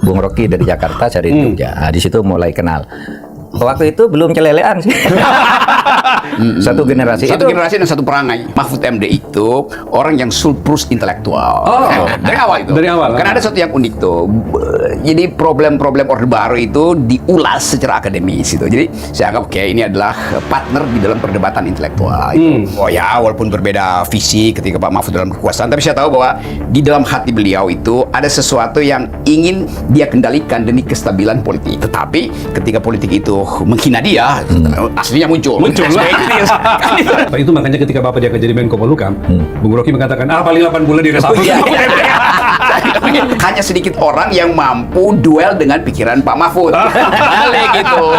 Bung Rocky dari Jakarta, saya dari Jogja. Nah, di situ mulai kenal. Waktu itu belum celelean sih. Satu generasi Satu itu. generasi dan satu perangai. Mahfud MD itu orang yang surplus intelektual. Oh, dari awal itu. dari awal. Karena ada sesuatu yang unik tuh. Jadi problem-problem Orde Baru itu diulas secara akademis itu. Jadi saya anggap oke, ini adalah partner di dalam perdebatan intelektual. Oh ya, walaupun berbeda visi ketika Pak Mahfud dalam kekuasaan, tapi saya tahu bahwa di dalam hati beliau itu ada sesuatu yang ingin dia kendalikan demi kestabilan politik. Tetapi ketika politik itu menghina dia, aslinya muncul. Itu makanya ketika Bapak dia jadi Menko Polhukam, Bung Rocky mengatakan, paling 8 bulan di reshuffle. Hanya sedikit orang yang mampu duel dengan pikiran Pak Mahfud. Balik gitu.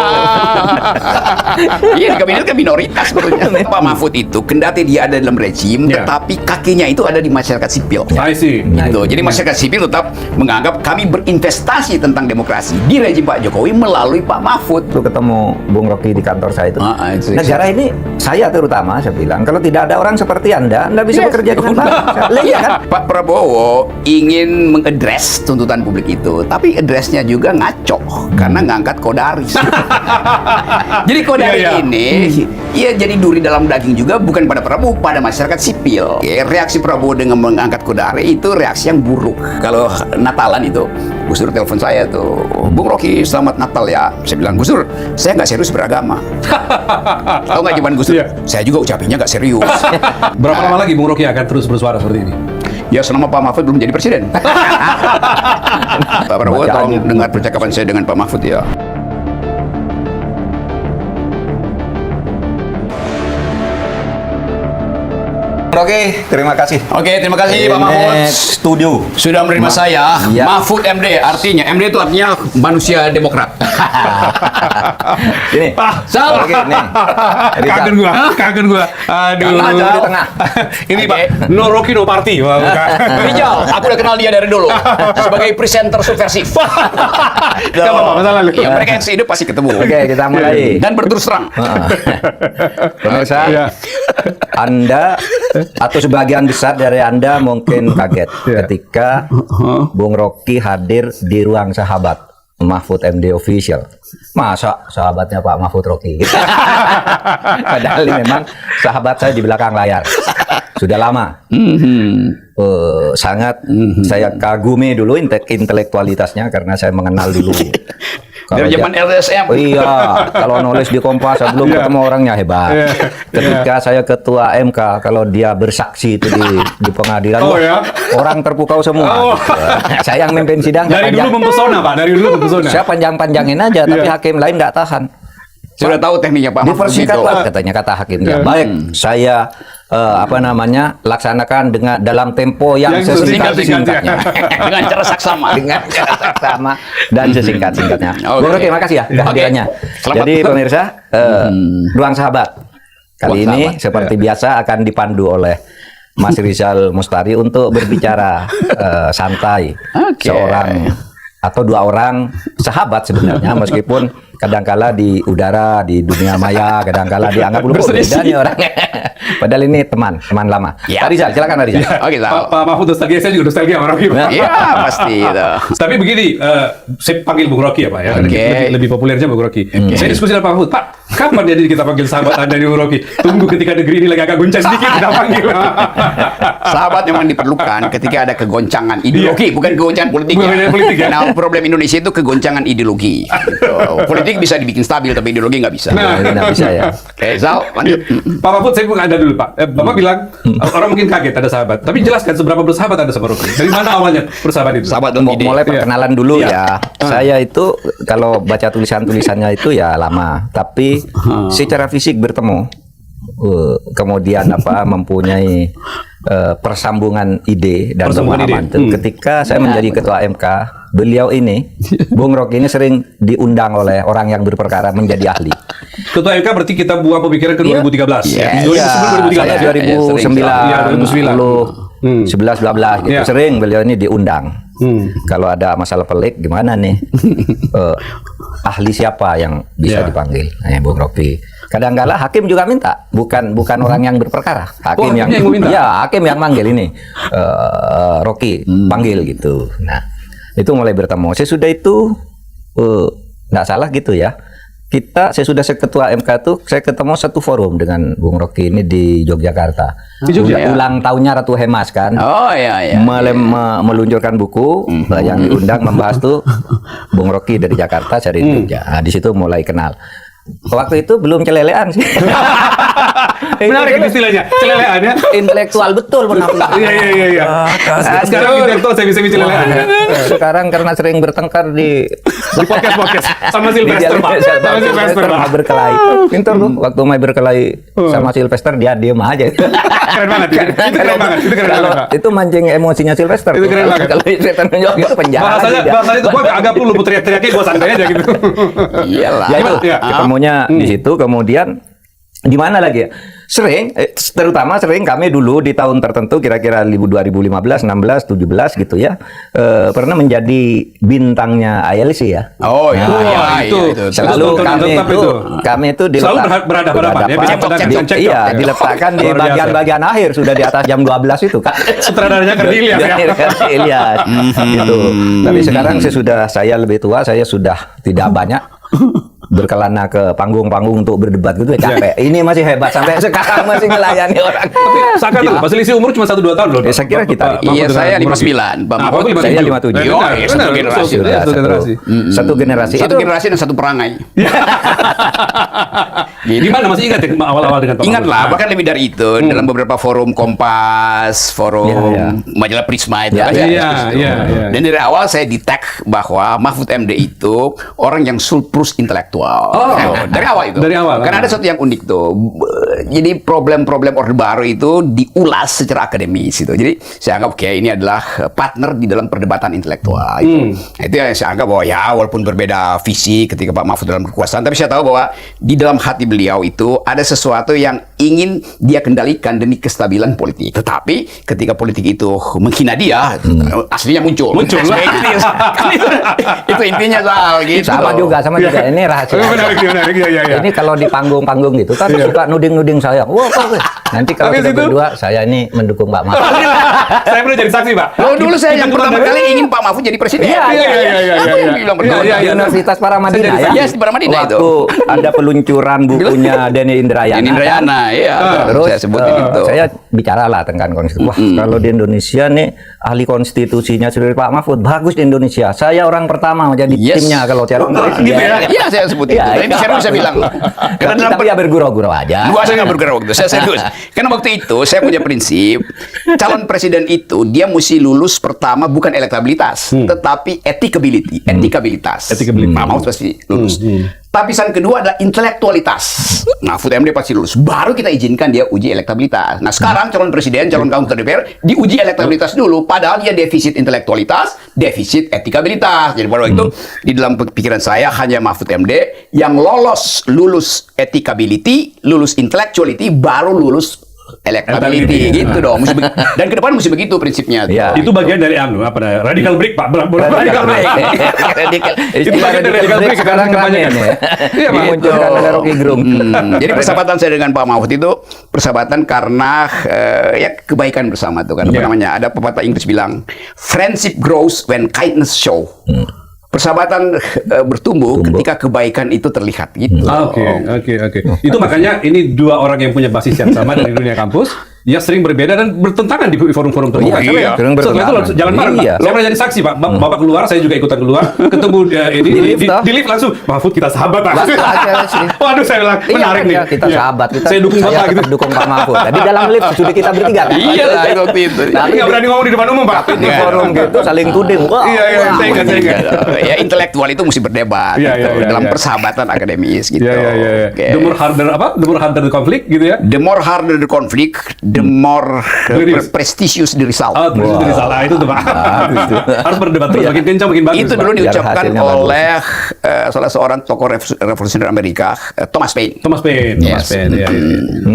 Iya, di kabinet kan minoritas sebetulnya. Pak Mahfud itu kendati dia ada dalam rejim, tetapi kakinya itu ada di masyarakat sipil. I see. Gitu. Jadi masyarakat sipil tetap menganggap kami berinvestasi tentang demokrasi di rejim Pak Jokowi melalui Pak Mahfud. Waktu ketemu Bung Rocky di kantor saya itu. Negara ini, saya terutama, saya bilang, kalau tidak ada orang seperti Anda bisa bekerja dengan baik. Iya kan? Pak Prabowo ingin mengadres tuntutan publik itu, tapi addressnya juga ngaco karena ngangkat Kodaris. Jadi Kodaris ini, ia jadi duri dalam daging juga, bukan pada Prabowo, pada masyarakat sipil. Reaksi Prabowo dengan mengangkat Kodaris itu reaksi yang buruk. Kalau Natalan itu, Gus Dur telepon saya tuh, Bung Rocky selamat Natal ya. Saya bilang, Gus Dur, saya nggak serius beragama. Tahu nggak jawaban Gus Dur? Saya juga ucapinnya nggak serius. Berapa lama lagi Bung Rocky akan terus bersuara seperti ini? Ya selama Pak Mahfud belum jadi presiden. Pak Prabowo tolong dengar percakapan saya dengan Pak Mahfud ya. Oke, terima kasih. Oke, terima kasih Pak Mahfud. Studio Sudah menerima saya. Iya. Mahfud MD artinya, MD itu artinya manusia demokrat. Ini. Sal. Oke, nih. Kagen gua. Aduh. Karena di tengah. Ini Pak, no Rocky no party. Wah, bukan. Rijal, aku udah kenal dia dari dulu sebagai presenter subversif. Gak apa-apa, masalah lu. Ya, mereka yang sehidup pasti ketemu. Oke, kita mulai. Dan berterus terang. Pemirsa, Anda atau sebagian besar dari Anda mungkin kaget ketika Bung Rocky hadir di ruang sahabat Mahfud MD Official. Masa sahabatnya Pak Mahfud Rocky? Padahal ini memang sahabat saya di belakang layar. Sudah lama. Sangat saya kagumi dulu intelektualitasnya karena saya mengenal dulu. Dari zaman LSM. Iya, kalau nulis di Kompas sebelum ketemu orangnya hebat. Ketika saya ketua MK, kalau dia bersaksi itu di pengadilan, orang terpukau semua. Saya yang mimpin sidang. Dari dulu mempesona Pak, dari dulu mempesona. Saya panjang-panjangin aja, tapi hakim lain nggak tahan. Sudah tahu tekniknya Pak Mahfud itu. Dipersingkat katanya kata hakimnya. Baik, saya laksanakan dengan dalam tempo yang sesingkat-singkatnya. Dengan cara saksama. Dengan cara saksama dan sesingkat-singkatnya. Bung Rocky, terima kasih ya kehadirannya. Jadi pemirsa, ruang sahabat kali ini seperti biasa akan dipandu oleh Mas Rizal Mustari untuk berbicara santai. Seorang atau dua orang sahabat sebenarnya, meskipun kadangkala di udara, di dunia maya, kadangkala dianggap belum beda nih orangnya. Padahal ini teman lama. Pak Rizal, silakan Pak Rizal. Oke, Pak Mahfud nostalgia, saya juga nostalgia sama Rocky. Iya, pasti itu. Tapi begini, saya panggil Bung Rocky ya Pak ya. Lebih populernya Bung Rocky. Saya diskusi dengan Pak Mahfud, Pak, kapan jadi kita panggil sahabat Anda di Bung Rocky? Tunggu ketika negeri ini lagi agak goncang sedikit kita panggil. Sahabat memang diperlukan ketika ada kegoncangan ideologi, bukan kegoncangan politik. Nah, problem Indonesia itu kegoncangan ideologi. Gitu. Politik bisa dibikin stabil, tapi ideologi nggak bisa. Nggak bisa ya. Oke, Zal, lanjut. Pak Mahfud, saya pun ada dulu Pak. Bapak bilang orang mungkin kaget ada sahabat, tapi jelaskan seberapa bersahabat Anda sama Rocky. Dari mana awalnya persahabat itu? Sahabat dan ide. Mulai perkenalan dulu ya. Saya itu kalau baca tulisannya itu ya lama, tapi secara fisik bertemu. Kemudian mempunyai persambungan ide dan pemahaman. Ketika saya menjadi ketua MK, beliau ini, Bung Rocky ini sering diundang oleh orang yang berperkara menjadi ahli. Ketua MK berarti kita buang pemikiran ke 2013. Iya, 2009, 11, 12 gitu. Sering beliau ini diundang. Kalau ada masalah pelik gimana nih? Ahli siapa yang bisa dipanggil? Bung Rocky. Kadang-kala hakim juga minta, bukan orang yang berperkara. Hakim hakim yang manggil ini. Rocky panggil gitu. Nah, Itu mulai bertemu. Sesudah itu nggak salah gitu ya. Saya sudah ketua MK tuh, saya ketemu satu forum dengan Bung Rocky ini di Yogyakarta. Di Jogja? Ulang tahunnya Ratu Hemas kan. Oh iya. Meluncurkan buku yang diundang membahas tuh Bung Rocky dari Jakarta, saya dari Jogja. Nah, di situ mulai kenal. Waktu itu belum celelean sih. Menarik istilahnya, celelean ya. Intelektual betul pernah. Iya. Sekarang intelektual saya bisa celelean. Sekarang karena sering bertengkar di podcast sama Sylvester, Pak. Sama Sylvester, Pak. Berkelahi. Pintar tuh waktu main berkelahi sama Sylvester dia diem aja. Keren banget. Itu keren banget. Itu mancing emosinya Sylvester. Itu keren banget. Kalau setan menjawab itu penjara. Bahasanya itu gua agak perlu teriak-teriaknya gua santai aja gitu. Iyalah. Ya itu ketemunya di situ, kemudian di mana lagi ya? Terutama sering kami dulu di tahun tertentu kira-kira 2015, 16, 17 gitu ya, pernah menjadi bintangnya ILC ya. Oh iya, itu. Selalu kami itu selalu berhadapan ya, iya, diletakkan di bagian-bagian akhir, sudah di atas jam 12 itu kan. Sutradaranya kan Ilyas ya. Ilyas gitu. Tapi sekarang saya lebih tua, saya sudah tidak banyak berkelana ke panggung-panggung untuk berdebat gitu ya, capek. Ini masih hebat sampai sekarang masih melayani orang. Tapi seakan selisih umur cuma 1-2 tahun loh. Saya kira kita. Iya, saya 59. Pak Mahfud saya 57. Satu generasi. Satu generasi. Satu generasi dan satu perangai. Gimana masih ingat ya awal-awal dengan Pak Mahfud? Ingat lah, bahkan lebih dari itu dalam beberapa forum Kompas, forum majalah Prisma itu. Iya. Dan dari awal saya di-tag bahwa Mahfud MD itu orang yang surplus intelektual. Dari awal itu. Karena ada sesuatu yang unik tuh. Jadi problem-problem Orde Baru itu diulas secara akademis itu. Jadi saya anggap ini adalah partner di dalam perdebatan intelektual. Itu yang saya anggap bahwa ya walaupun berbeda visi ketika Pak Mahfud dalam kekuasaan, tapi saya tahu bahwa di dalam hati beliau itu ada sesuatu yang ingin dia kendalikan demi kestabilan politik. Tetapi ketika politik itu menghina dia, aslinya muncul. Itu intinya soal gitu. Sama juga. Ini rahasia. Menarik. Ya. Ini kalau di panggung-panggung gitu kan suka nuding-nuding saya. Wah, nanti kalau kita berdua saya ini mendukung Pak Mahfud. Saya pernah jadi saksi, Pak. Dulu saya yang pertama kali ingin Pak Mahfud jadi presiden. Iya. Universitas Paramadina ya. Yes, di Paramadina itu. Waktu ada peluncuran bukunya Denny Indrayana. Iya. Terus saya sebut itu. Saya bicara lah tentang konstitusi. Wah, kalau di Indonesia nih ahli konstitusinya sudah Pak Mahfud, bagus di Indonesia. Saya orang pertama mau jadi timnya kalau calon presiden. Iya, saya sebut itu. Tapi serius saya bilang. Karena tapi ya bergurau-gurau aja. Saya nggak bergurau waktu. Saya serius. Karena waktu itu saya punya prinsip, calon presiden itu dia mesti lulus pertama bukan elektabilitas, tetapi etikabilitas. Pak Mahfud pasti lulus. Lapisan kedua adalah intelektualitas. Mahfud MD pasti lulus. Baru kita izinkan dia uji elektabilitas. Nah sekarang calon presiden, calon anggota DPR diuji elektabilitas dulu. Padahal dia defisit intelektualitas, defisit etikabilitas. Jadi pada itu di dalam pikiran saya hanya Mahfud MD yang lulus etikability, lulus intellectuality, baru lulus electability gitu dong. Dan ke depan mesti begitu prinsipnya. Ya. Itu bagian dari radical break, Pak. Radical break. Itu bagian dari radical break sekarang kampanye ya. Iya, memunculkan ada Rocky Gerung. Jadi persahabatan saya dengan Pak Mahfud itu persahabatan karena ya kebaikan bersama tuh kan. Apa namanya? Ada pepatah Inggris bilang, friendship grows when kindness show. Persahabatan bertumbuh ketika kebaikan itu terlihat gitu. Oke. Itu makanya ini dua orang yang punya basis yang sama dari dunia kampus, yang sering berbeda dan bertentangan di forum-forum terbuka. Setelah itu jalan bareng. Saya pernah jadi saksi, Pak. Bapak keluar, saya juga ikutan keluar. Ketemu di lift langsung, Mahfud kita sahabat. Waduh, saya bilang menarik nih. Kita sahabat. Saya dukung Bapak gitu. Dukung Pak Mahfud. Tapi dalam lift sudah kita bertiga kan. Iya lah itu. Tapi nggak berani ngomong di depan umum, Pak. Di forum gitu saling tuding. Iya, saya ingat. Ya intelektual itu mesti berdebat dalam persahabatan akademis gitu. The more harder the conflict gitu ya. The more harder the conflict, the more prestigious the result. Itu tuh, Pak. Harus berdebat terus, makin kencang makin bagus. Itu dulu diucapkan oleh salah seorang tokoh revolusioner Amerika, Thomas Paine.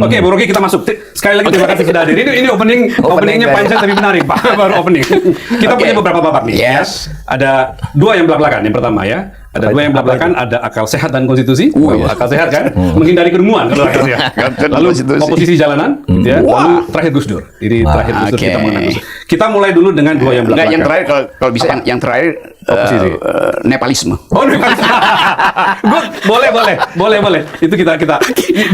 Oke, Bu Rocky, kita masuk. Sekali lagi terima kasih sudah hadir. Ini openingnya panjang tapi menarik, Pak. Baru opening. Kita punya beberapa babak nih. Yes. Ada dua yang belak-belakan. Yang pertama ya. Ada dua yang belak-belakan, ada akal sehat dan konstitusi. Akal sehat kan, menghindari kerumunan kalau akal sehat. Lalu oposisi jalanan, gitu ya. Lalu terakhir Gus Dur. Ini terakhir Gus Dur kita mengenai Gus Dur. Kita mulai dulu dengan dua yang belak-belakan. Yang terakhir kalau bisa yang terakhir Nepalisme. Oh, good. Boleh. Itu kita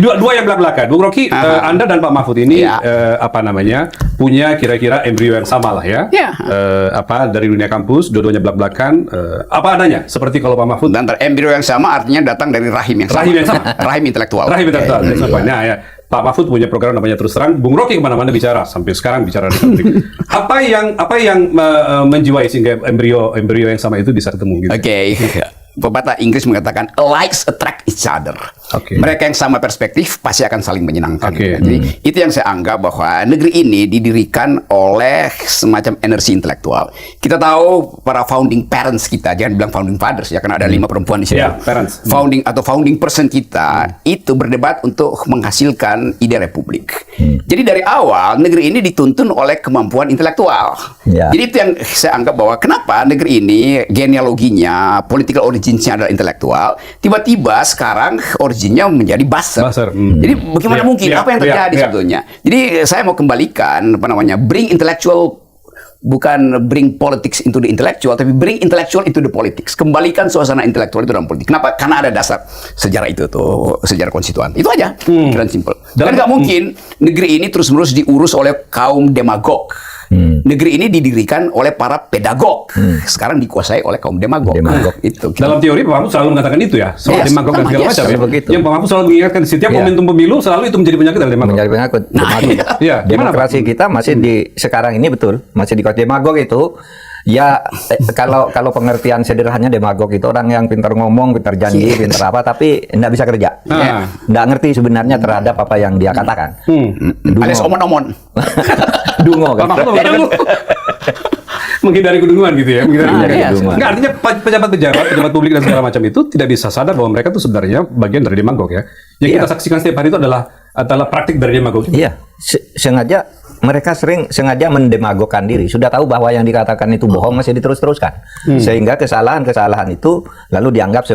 dua yang belak-belakan. Bung Rocky, Anda dan Pak Mahfud ini punya kira-kira embrio yang sama lah ya. Dari dunia kampus, dua-duanya belak-belakan, apa adanya. Seperti kalau Pak Mahfud. Dan embrio yang sama artinya datang dari rahim yang sama. Rahim intelektual. Nah, ya. Pak Mahfud punya program namanya Terus Terang. Bung Rocky kemana-mana bicara, sampai sekarang bicara di publik. Apa yang menjiwai sehingga embrio yang sama itu bisa ketemu gitu? Oke. Pepatah Inggris mengatakan likes attract each other. Mereka yang sama perspektif pasti akan saling menyenangkan. Jadi itu yang saya anggap bahwa negeri ini didirikan oleh semacam energi intelektual. Kita tahu para founding parents kita, jangan bilang founding fathers ya, karena ada 5 perempuan di sini. Parents. Founding person kita itu berdebat untuk menghasilkan ide republik. Jadi dari awal negeri ini dituntun oleh kemampuan intelektual. Jadi itu yang saya anggap bahwa kenapa negeri ini genealoginya, political originsnya adalah intelektual, tiba-tiba sekarang originnya menjadi buzzer. Jadi bagaimana mungkin? Apa yang terjadi sebetulnya? Jadi saya mau kembalikan bring intellectual, bukan bring politics into the intellectual, tapi bring intellectual into the politics. Kembalikan suasana intelektual itu dalam politik. Kenapa? Karena ada dasar sejarah itu tuh, sejarah konstituan. Itu aja, kira simple. Dan nggak mungkin negeri ini terus-menerus diurus oleh kaum demagog. Negeri ini didirikan oleh para pedagog. Sekarang dikuasai oleh kaum demagog. Itu. Dalam teori Pak Mahfud selalu mengatakan itu ya, soal demagog dan segala macam. Yang Pak Mahfud selalu mengingatkan setiap momentum pemilu selalu itu menjadi penyakit dari demagog. Menjadi penyakit. Demokrasi kita masih sekarang ini betul masih dikuasai demagog itu. Ya, kalau pengertian sederhananya demagog itu orang yang pintar ngomong, pintar janji, pintar apa, tapi tidak bisa kerja. Tidak ngerti sebenarnya terhadap apa yang dia katakan. Alias omon-omon. Dungo kan. Menghindari kedunguan gitu ya. Enggak, artinya pejabat publik dan segala macam itu tidak bisa sadar bahwa mereka itu sebenarnya bagian dari demagog ya. Yang kita saksikan setiap hari itu adalah praktik dari demagog. Iya, mereka sengaja mendemagogkan diri. Sudah tahu bahwa yang dikatakan itu bohong masih diterus-teruskan. Sehingga kesalahan-kesalahan itu lalu dianggap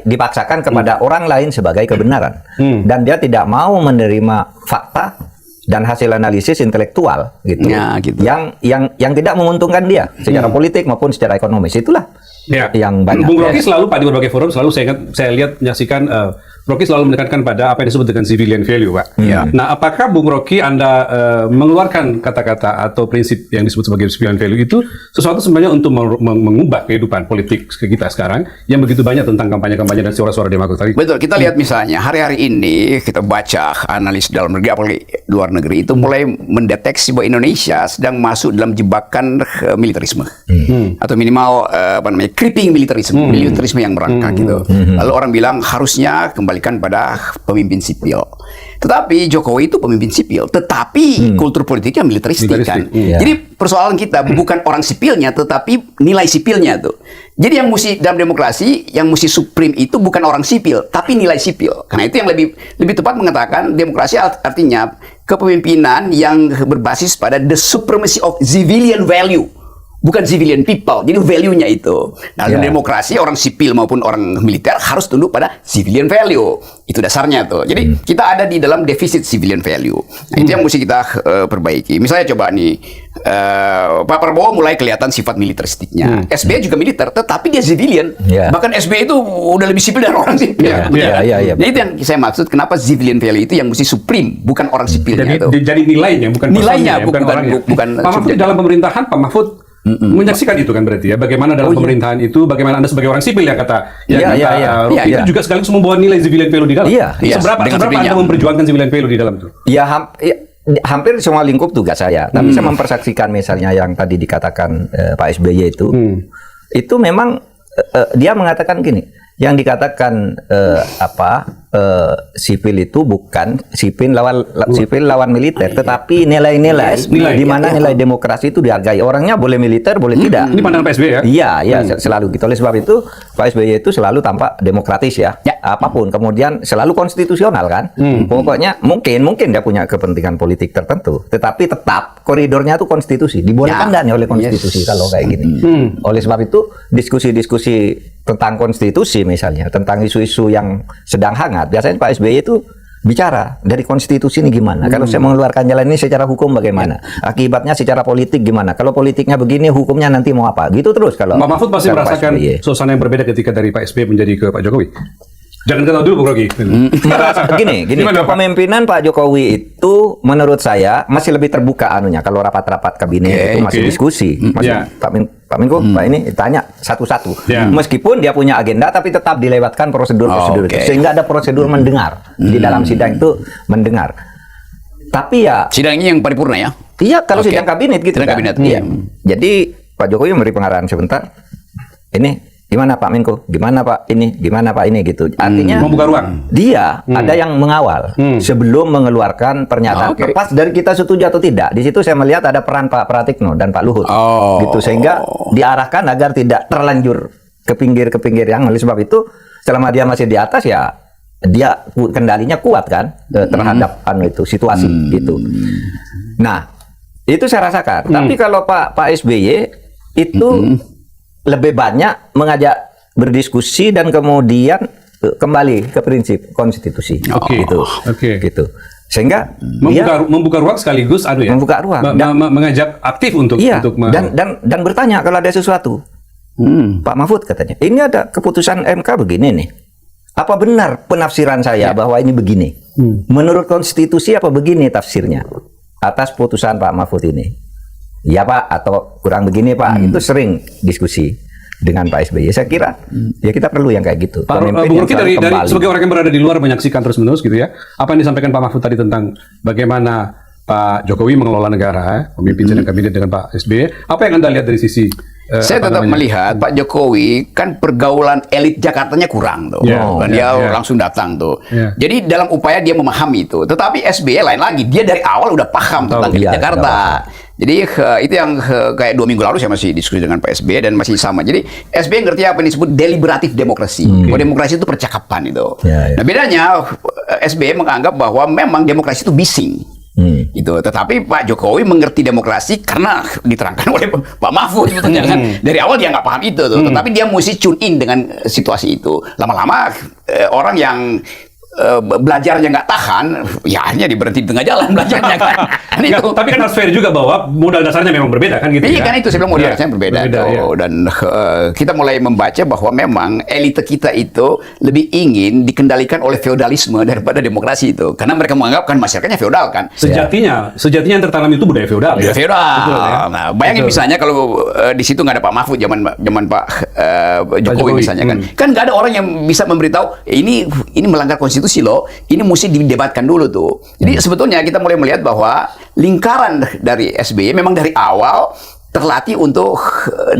dipaksakan kepada orang lain sebagai kebenaran. Dan dia tidak mau menerima fakta dan hasil analisis intelektual gitu. Yang tidak menguntungkan dia secara politik maupun secara ekonomis. Itulah yang banyak. Bung Rocky selalu di berbagai forum selalu saya lihat menyaksikan Rocky selalu menekankan pada apa yang disebut dengan civilian value, Pak. Nah, apakah Bung Rocky Anda mengeluarkan kata-kata atau prinsip yang disebut sebagai civilian value itu sesuatu sebenarnya untuk mengubah kehidupan politik kita sekarang yang begitu banyak tentang kampanye-kampanye dan suara-suara demagog tadi? Betul, kita lihat misalnya hari-hari ini kita baca analis dalam negeri apalagi luar negeri itu mulai mendeteksi bahwa Indonesia sedang masuk dalam jebakan militerisme atau minimal creeping militerisme yang merangkak gitu. Lalu orang bilang harusnya kembalikan pada pemimpin sipil. Tetapi Jokowi itu pemimpin sipil, tetapi kultur politiknya militeristik kan. Jadi persoalan kita bukan orang sipilnya, tetapi nilai sipilnya tuh. Jadi yang mesti dalam demokrasi, yang mesti supreme itu bukan orang sipil, tapi nilai sipil. Karena itu yang lebih tepat mengatakan demokrasi artinya kepemimpinan yang berbasis pada the supremacy of civilian value. Bukan civilian people, jadi value-nya itu. Nah, demokrasi orang sipil maupun orang militer harus tunduk pada civilian value. Itu dasarnya tuh. Jadi kita ada di dalam defisit civilian value. Nah, itu yang mesti kita perbaiki. Misalnya coba nih, Pak Prabowo mulai kelihatan sifat militeristiknya. SBY juga militer, tetapi dia civilian. Bahkan SBY itu udah lebih sipil dari orang sipil. Nah, itu yang saya maksud. Kenapa civilian value itu yang mesti supreme, bukan orang sipilnya. Jadi nilainya, bukan nilainya, bukan orangnya. Pak Mahfud dalam pemerintahan, Pak Mahfud menyaksikan itu kan berarti ya, bagaimana dalam pemerintahan itu, bagaimana Anda sebagai orang sipil itu juga sekaligus membawa nilai civilian value di dalam. Seberapa Anda memperjuangkan civilian value di dalam itu? Hampir semua lingkup tugas saya, tapi saya mempersaksikan misalnya yang tadi dikatakan Pak SBY itu memang dia mengatakan gini, yang dikatakan sipil itu bukan sipil lawan militer, tetapi nilai-nilai di mana nilai demokrasi itu dihargai. Orangnya boleh militer, boleh tidak. Ini pandangan Pak SBY ya? Iya, selalu gitu. Oleh sebab itu Pak SBY itu selalu tampak demokratis ya. Apapun, kemudian selalu konstitusional kan. Pokoknya mungkin dia punya kepentingan politik tertentu, tetapi tetap koridornya itu konstitusi. Dibolehkan dan oleh konstitusi kalau kayak gini. Oleh sebab itu diskusi-diskusi tentang konstitusi misalnya, tentang isu-isu yang sedang hangat, biasanya Pak SBY itu bicara dari konstitusi ini gimana. Kalau saya mengeluarkan jalan ini secara hukum bagaimana, akibatnya secara politik gimana. Kalau politiknya begini, hukumnya nanti mau apa. Gitu terus kalau Pak Mahfud pasti merasakan suasana yang berbeda ketika dari Pak SBY menjadi ke Pak Jokowi. Jangan ketahui dulu, Bung Rocky. Gini, kepemimpinan Pak Jokowi itu menurut saya masih lebih terbuka anunya. Kalau rapat-rapat kabinet itu masih diskusi. Masih Pak Menko, Pak ini tanya satu-satu. Meskipun dia punya agenda, tapi tetap dilewatkan prosedur-prosedur itu. Sehingga ada prosedur mendengar. Di dalam sidang itu mendengar. Tapi ya... Sidangnya yang paripurna ya? Iya, kalau sidang kabinet gitu sidang kan. Kabinet, iya. Jadi Pak Jokowi memberi pengarahan sebentar. Ini gimana Pak Menko? Gimana Pak ini? Gimana Pak ini gitu. Artinya membuka ruang. Dia ada yang mengawal sebelum mengeluarkan pernyataan. Lepas dari kita setuju atau tidak. Di situ saya melihat ada peran Pak Pratikno dan Pak Luhut. Gitu sehingga diarahkan agar tidak terlanjur ke pinggir yang oleh sebab itu selama dia masih di atas ya dia kendalinya kuat kan terhadap itu situasi gitu. Nah, itu saya rasakan. Tapi kalau Pak SBY itu lebih banyak mengajak berdiskusi dan kemudian kembali ke prinsip konstitusi. Gitu. Sehingga membuka ruang sekaligus membuka ruang mengajak aktif untuk dan bertanya kalau ada sesuatu. Pak Mahfud katanya, ini ada keputusan MK begini nih. Apa benar penafsiran saya bahwa ini begini? Menurut konstitusi apa begini tafsirnya atas putusan Pak Mahfud ini? Ya Pak, atau kurang begini Pak. Itu sering diskusi dengan Pak SBY. Saya kira ya kita perlu yang kayak gitu. Pak Bung Rocky dari sebagai orang yang berada di luar menyaksikan terus-menerus gitu ya. Apa yang disampaikan Pak Mahfud tadi tentang bagaimana Pak Jokowi mengelola negara, memimpin sidang kabinet dengan Pak SBY. Apa yang Anda lihat dari sisi saya tetap melihat Pak Jokowi kan pergaulan elit Jakartanya kurang tuh. Dan dia langsung datang tuh. Jadi dalam upaya dia memahami itu. Tetapi SBY lain lagi, dia dari awal udah paham tentang elit Jakarta. Jadi itu yang kayak 2 minggu lalu saya masih diskusi dengan Pak SBY dan masih sama. Jadi SBY ngerti apa yang disebut deliberatif demokrasi. Bahwa demokrasi itu percakapan itu. Nah bedanya SBY menganggap bahwa memang demokrasi itu bising. Gitu. Tetapi Pak Jokowi mengerti demokrasi karena diterangkan oleh Pak Mahfud sebetulnya kan. Dari awal dia nggak paham itu tuh. Tetapi dia mesti tune in dengan situasi itu. Lama-lama orang yang belajarnya nggak tahan, ya akhirnya diberhenti di tengah jalan belajarnya kan. Tapi kan harus fair juga bahwa modal dasarnya memang berbeda kan gitu. Iya kan itu saya bilang modal dasarnya berbeda. Dan kita mulai membaca bahwa memang elite kita itu lebih ingin dikendalikan oleh feodalisme daripada demokrasi itu. Karena mereka menganggap kan masyarakatnya feodal kan. Sejatinya yang tertanam itu budaya feodal. Ya feodal. Nah, bayangin misalnya kalau di situ nggak ada Pak Mahfud zaman Pak Jokowi misalnya kan nggak ada orang yang bisa memberitahu ini melanggar konstitusi loh, ini mesti didebatkan dulu tuh. Jadi sebetulnya kita mulai melihat bahwa lingkaran dari SBY memang dari awal terlatih untuk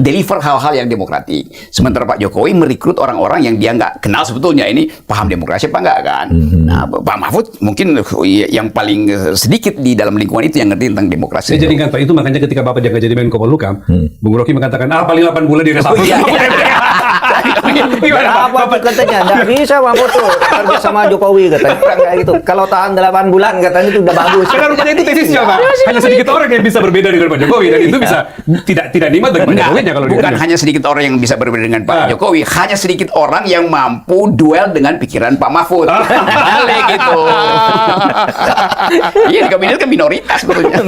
deliver hal-hal yang demokratik. Sementara Pak Jokowi merekrut orang-orang yang dia nggak kenal sebetulnya ini paham demokrasi apa enggak kan. Nah, Pak Mahfud mungkin yang paling sedikit di dalam lingkungan itu yang ngerti tentang demokrasi. Saya jadi ingat Pak, itu makanya ketika Bapak jadi Menko Polhukam, Bung Rocky mengatakan paling 8 bulan di reshuffle. Apa katanya? Nggak bisa Mahfud tuh kerja sama Jokowi katanya. Kayak gitu. Kalau tahan 8 bulan katanya itu udah bagus. Karena rupanya itu tesisnya Pak. Hanya sedikit orang yang bisa berbeda dengan Pak Jokowi dan itu bisa tidak nikmat bagi Pak Jokowi kalau bukan hanya sedikit orang yang bisa berbeda dengan Pak Jokowi, hanya sedikit orang yang mampu duel dengan pikiran Pak Mahfud. Balik gitu. Iya di kabinet kan minoritas sebetulnya.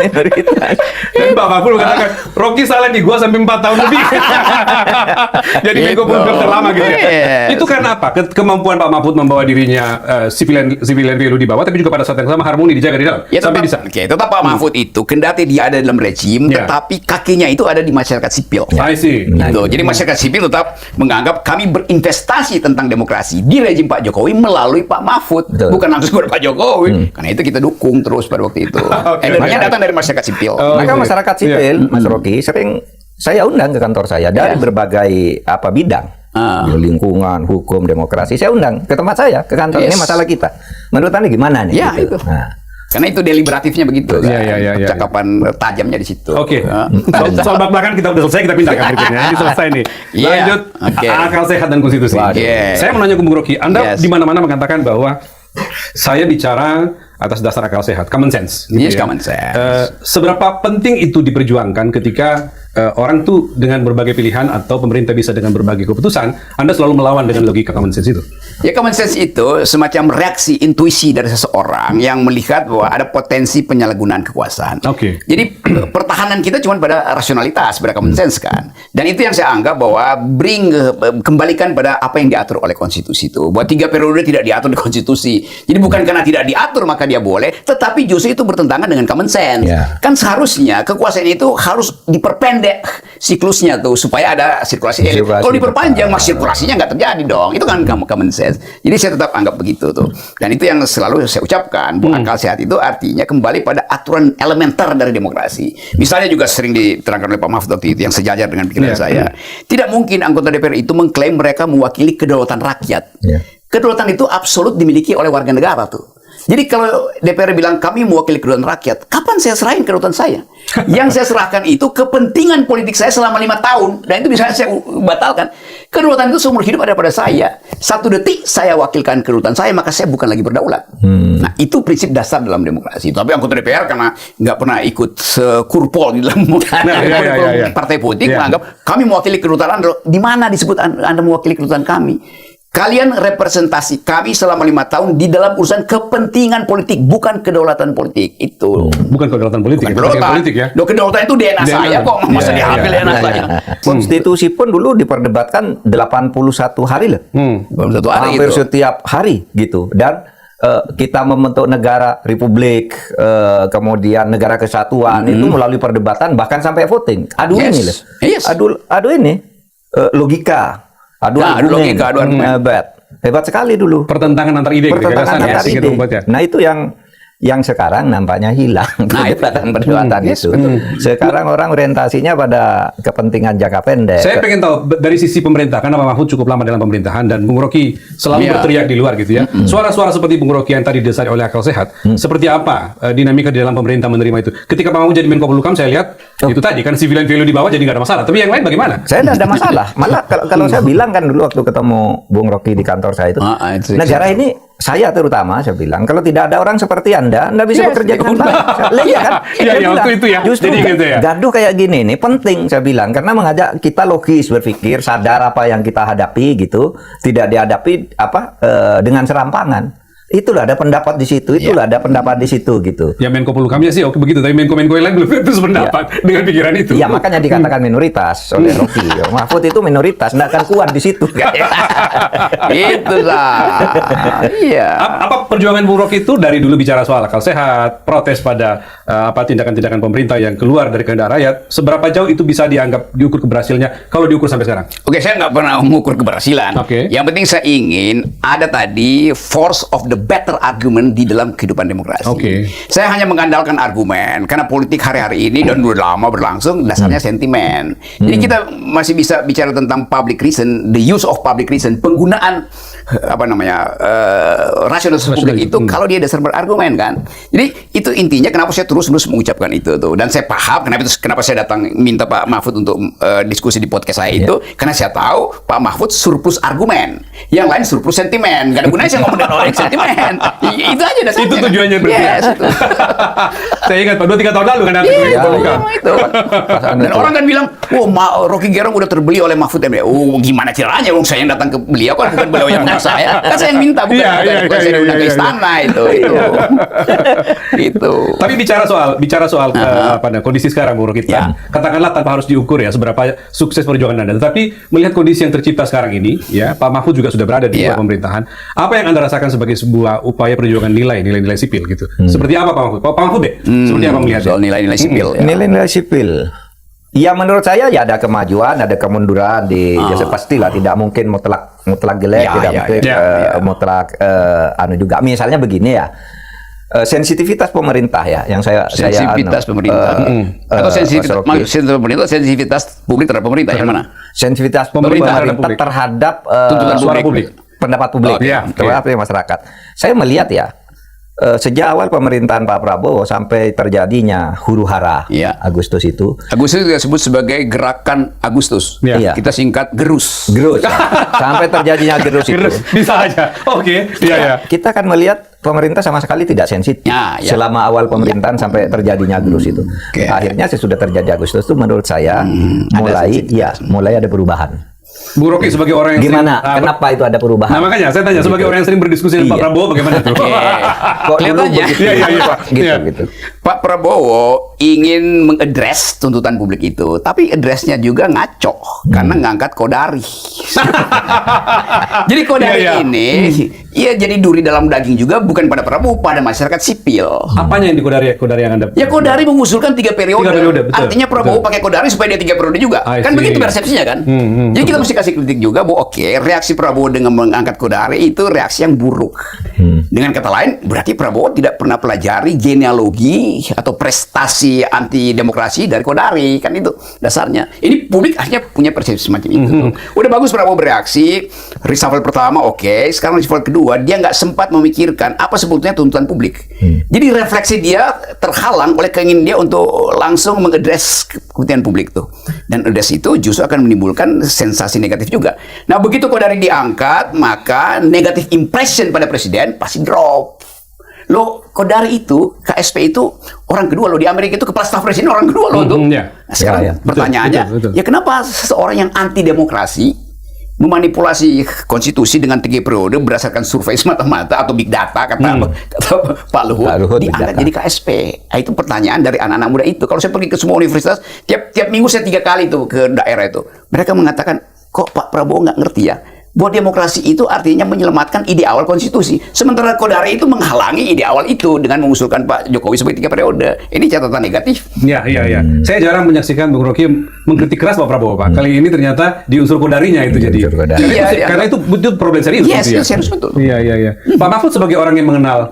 Dan Pak Mahfud mengatakan Rocky salah di gua sampai 4 tahun lebih. Jadi Menko Polhukam terlama gitu ya. Itu karena apa? Kemampuan Pak Mahfud membawa dirinya civilian value di bawah, tapi juga pada saat yang sama harmoni dijaga di dalam. Ya, sampai bisa. Tetap Pak Mahfud itu kendati dia ada dalam rejim, tetapi kakinya itu ada di masyarakat sipil. I see. Gitu. Jadi masyarakat sipil tetap menganggap kami berinvestasi tentang demokrasi di rejim Pak Jokowi melalui Pak Mahfud, bukan langsung kepada Pak Jokowi. Karena itu kita dukung terus pada waktu itu. Energinya datang dari masyarakat sipil. Maka masyarakat sipil, Mas Rocky, sering saya undang ke kantor saya dari berbagai bidang. Lingkungan, hukum, demokrasi. Saya undang ke tempat saya, ke kantor. Ini masalah kita. Menurut Anda gimana nih? Ya, gitu. Itu. Karena itu deliberatifnya begitu. Percakapan tajamnya di situ. Oke. Soal bak-bakan kita udah selesai, kita pindah ke berikutnya. Ini selesai nih. Lanjut akal sehat dan konstitusi. Saya mau nanya ke Bung Rocky, Anda di mana-mana mengatakan bahwa saya bicara atas dasar akal sehat, common sense. Common sense. Seberapa penting itu diperjuangkan ketika orang tuh dengan berbagai pilihan atau pemerintah bisa dengan berbagai keputusan, Anda selalu melawan dengan logika common sense itu? Ya, common sense itu semacam reaksi intuisi dari seseorang yang melihat bahwa ada potensi penyalahgunaan kekuasaan. Oke. Jadi pertahanan kita cuma pada rasionalitas, pada common sense kan. Dan itu yang saya anggap bahwa kembalikan pada apa yang diatur oleh konstitusi itu. Bahwa 3 periode tidak diatur di konstitusi. Jadi bukan karena tidak diatur maka dia boleh, tetapi justru itu bertentangan dengan common sense. Kan seharusnya kekuasaan itu harus diperpendek siklusnya tuh supaya ada sirkulasi elit. Kalau diperpanjang, maka sirkulasinya nggak terjadi dong. Itu kan common sense. Jadi saya tetap anggap begitu tuh. Dan itu yang selalu saya ucapkan. Akal sehat itu artinya kembali pada aturan elementer dari demokrasi. Misalnya juga sering diterangkan oleh Pak Mahfud waktu itu yang sejajar dengan pikiran saya. Tidak mungkin anggota DPR itu mengklaim mereka mewakili kedaulatan rakyat. Kedaulatan itu absolut dimiliki oleh warga negara tuh. Jadi kalau DPR bilang kami mewakili kedaulatan rakyat, kapan saya serahin kedaulatan saya? Yang saya serahkan itu kepentingan politik saya selama 5 tahun, dan itu bisa saya batalkan. Kedaulatan itu seumur hidup ada pada saya. 1 detik saya wakilkan kedaulatan saya, maka saya bukan lagi berdaulat. Nah, itu prinsip dasar dalam demokrasi. Tapi anggota DPR karena nggak pernah ikut sekurpol di dalam partai politik, menganggap kami mewakili kedaulatan Anda. Di mana disebut Anda mewakili kedaulatan kami? Kalian representasi kami selama 5 tahun di dalam urusan kepentingan politik, bukan kedaulatan politik. Itu. Bukan kedaulatan politik. Bukan kedaulatan politik ya. Kedaulatan itu DNA saya kok, masa diambil DNA saya. Konstitusi pun dulu diperdebatkan 81 hari loh. 81 hari hampir itu. setiap hari gitu. Dan kita membentuk negara republik, kemudian negara kesatuan itu melalui perdebatan bahkan sampai voting. Adu ini loh. Adu ini logika. Adu argumen. Hebat sekali dulu. Pertentangan antar ide. Nah, itu yang sekarang nampaknya hilang. Perdebatan itu. Sekarang orang orientasinya pada kepentingan jangka pendek. Saya pengen tahu dari sisi pemerintah, karena Pak Mahfud cukup lama dalam pemerintahan dan Bung Rocky selalu berteriak di luar gitu ya. Suara-suara seperti Bung Rocky yang tadi didasari oleh akal sehat, seperti apa dinamika di dalam pemerintah menerima itu? Ketika Pak Mahfud jadi Menko Polhukam, saya lihat itu tadi kan civilian value di bawah jadi nggak ada masalah. Tapi yang lain bagaimana? Saya tidak ada masalah. Malah kalau saya bilang kan dulu waktu ketemu Bung Rocky di kantor saya itu, negara ini saya terutama saya bilang kalau tidak ada orang seperti Anda bisa bekerja dengan baik. Iya kan? Waktu itu ya. Justru gitu ya. Gaduh kayak gini nih penting saya bilang karena mengajak kita logis berpikir, sadar apa yang kita hadapi gitu, tidak dihadapi dengan serampangan. Itulah ada pendapat di situ, ada pendapat di situ gitu. Ya Menko Polhukamnya sih oke begitu, tapi Menko-Menko yang lain belum tentu sependapat dengan pikiran itu. Ya makanya dikatakan minoritas oleh Rocky. Mahfud itu minoritas, nggak akan kuat di situ. Itu lah. Iya. Apa perjuangan Bung Rocky itu dari dulu bicara soal akal sehat, protes pada tindakan-tindakan pemerintah yang keluar dari kehendak rakyat, seberapa jauh itu bisa diukur keberhasilannya kalau diukur sampai sekarang? Oke, saya nggak pernah mengukur keberhasilan. Yang penting saya ingin ada tadi force of the better argument di dalam kehidupan demokrasi. Saya hanya mengandalkan argumen karena politik hari-hari ini dan udah lama berlangsung dasarnya sentimen. Jadi kita masih bisa bicara tentang public reason, the use of public reason, penggunaan rasionalitas publik itu kalau dia dasar berargumen kan. Jadi itu intinya kenapa saya terus-menerus mengucapkan itu tuh. Dan saya paham kenapa saya datang minta Pak Mahfud untuk diskusi di podcast saya itu karena saya tahu Pak Mahfud surplus argumen, yang lain surplus sentimen. Gak ada gunanya saya ngomong dengan orang sentimen. Itu aja dasarnya. Itu tujuannya berarti. Itu. Saya ingat Pak 2-3 tahun lalu kan itu. Dan orang kan bilang, Rocky Gerung udah terbeli oleh Mahfud MD. Gimana caranya? Saya yang datang ke beliau kan bukan beliau yang mengundang saya. Kan saya yang minta bukan saya yang undang ke istana itu. Tapi bicara soal kondisi sekarang Bung Rocky, katakanlah tanpa harus diukur ya seberapa sukses perjuangan Anda. Tetapi melihat kondisi yang tercipta sekarang ini, ya Pak Mahfud juga sudah berada di luar pemerintahan. Apa yang Anda rasakan sebagai sebuah upaya perjuangan nilai-nilai sipil gitu? Seperti apa Pak Mahfud? Pak Mahfud deh, seperti apa melihatnya? Soal nilai-nilai sipil. Nilai-nilai sipil. Ya menurut saya ya ada kemajuan, ada kemunduran di pastilah tidak mungkin mutlak jelek, tidak mungkin mutlak juga. Misalnya begini ya. Sensitivitas pemerintah ya yang sensitivitas pemerintah atau sensitivitas publik terhadap pemerintah yang mana? Sensitivitas pemerintah terhadap tuntutan suara publik, pendapat publik terhadap masyarakat. Saya melihat ya sejak awal pemerintahan Pak Prabowo sampai terjadinya huru-hara Iya. Agustus itu. Agustus itu disebut sebagai gerakan Agustus. Iya. Kita singkat gerus. Gerus. Sampai terjadinya gerus itu. Bisa aja. Oke. Iya, ya. Kita akan melihat pemerintah sama sekali tidak sensitif Ya. selama awal pemerintahan sampai terjadinya gerus itu. Oke. Akhirnya sesudah terjadi Agustus itu menurut saya mulai ada perubahan. Bu Rocky sebagai orang yang Gimana? sering, Kenapa itu ada perubahan? Nah makanya saya tanya sebagai Gitu. orang yang sering berdiskusi dengan Pak Iya. Prabowo bagaimana tuh? Kok dulu Kelihatannya. begitu? Iya, iya, iya. Gitu, Iya. gitu. Pak Prabowo ingin mengadres tuntutan publik itu, tapi addressnya juga ngaco karena ngangkat Kodari. Jadi Kodari Iya, iya. ini, ia jadi duri dalam daging juga bukan pada Prabowo, pada masyarakat sipil. Apanya yang di Kodari yang Anda? Ya Kodari mengusulkan 3 periode. 3 periode, betul. Artinya Prabowo Betul. pakai Kodari supaya dia 3 periode juga. I Kan see. begitu persepsinya kan? Jadi kita mesti kasih kritik juga bahwa oke, reaksi Prabowo dengan mengangkat Kodari itu reaksi yang buruk. Dengan kata lain, berarti Prabowo tidak pernah pelajari genealogi atau prestasi anti demokrasi dari Kodari, kan itu dasarnya. Ini publik akhirnya punya persepsi semacam itu. Tuh. Udah bagus Prabowo bereaksi, reshuffle pertama oke, sekarang reshuffle kedua dia nggak sempat memikirkan apa sebetulnya tuntutan publik. Jadi refleksi dia terhalang oleh keinginan dia untuk langsung mengadres kepentingan publik tuh. Dan address itu justru akan menimbulkan sensasi negatif juga. Nah begitu Kodari diangkat, maka negatif impression pada presiden pasti drop. Lo Kodari itu, KSP itu orang kedua lo di Amerika itu kepala staf presiden orang kedua lo tuh. ya. Nah, sekarang Ya, ya. pertanyaannya, Betul, betul. ya kenapa seseorang yang anti demokrasi memanipulasi konstitusi dengan 3 periode berdasarkan survei semata-mata atau big data kata Pak Luhut, Pak Luhut, big diangkat data. jadi KSP. Nah, itu pertanyaan dari anak-anak muda itu. Kalau saya pergi ke semua universitas, tiap minggu saya 3 kali tuh ke daerah itu. Mereka mengatakan, kok Pak Prabowo nggak ngerti ya? Bahwa demokrasi itu artinya menyelamatkan ide awal konstitusi. Sementara Kodari itu menghalangi ide awal itu dengan mengusulkan Pak Jokowi sebagai 3 periode. Ini catatan negatif. Ya, iya, iya. Saya jarang menyaksikan Bung Rocky mengkritik keras Pak Prabowo, Pak. Kali ini ternyata di unsur Kodarinya itu jadi. Unsur Kodari. Karena, Iya, itu, iya. karena itu betul problem serius. Yes, gitu ya. serius betul. Iya, iya, iya. Pak Mahfud sebagai orang yang mengenal,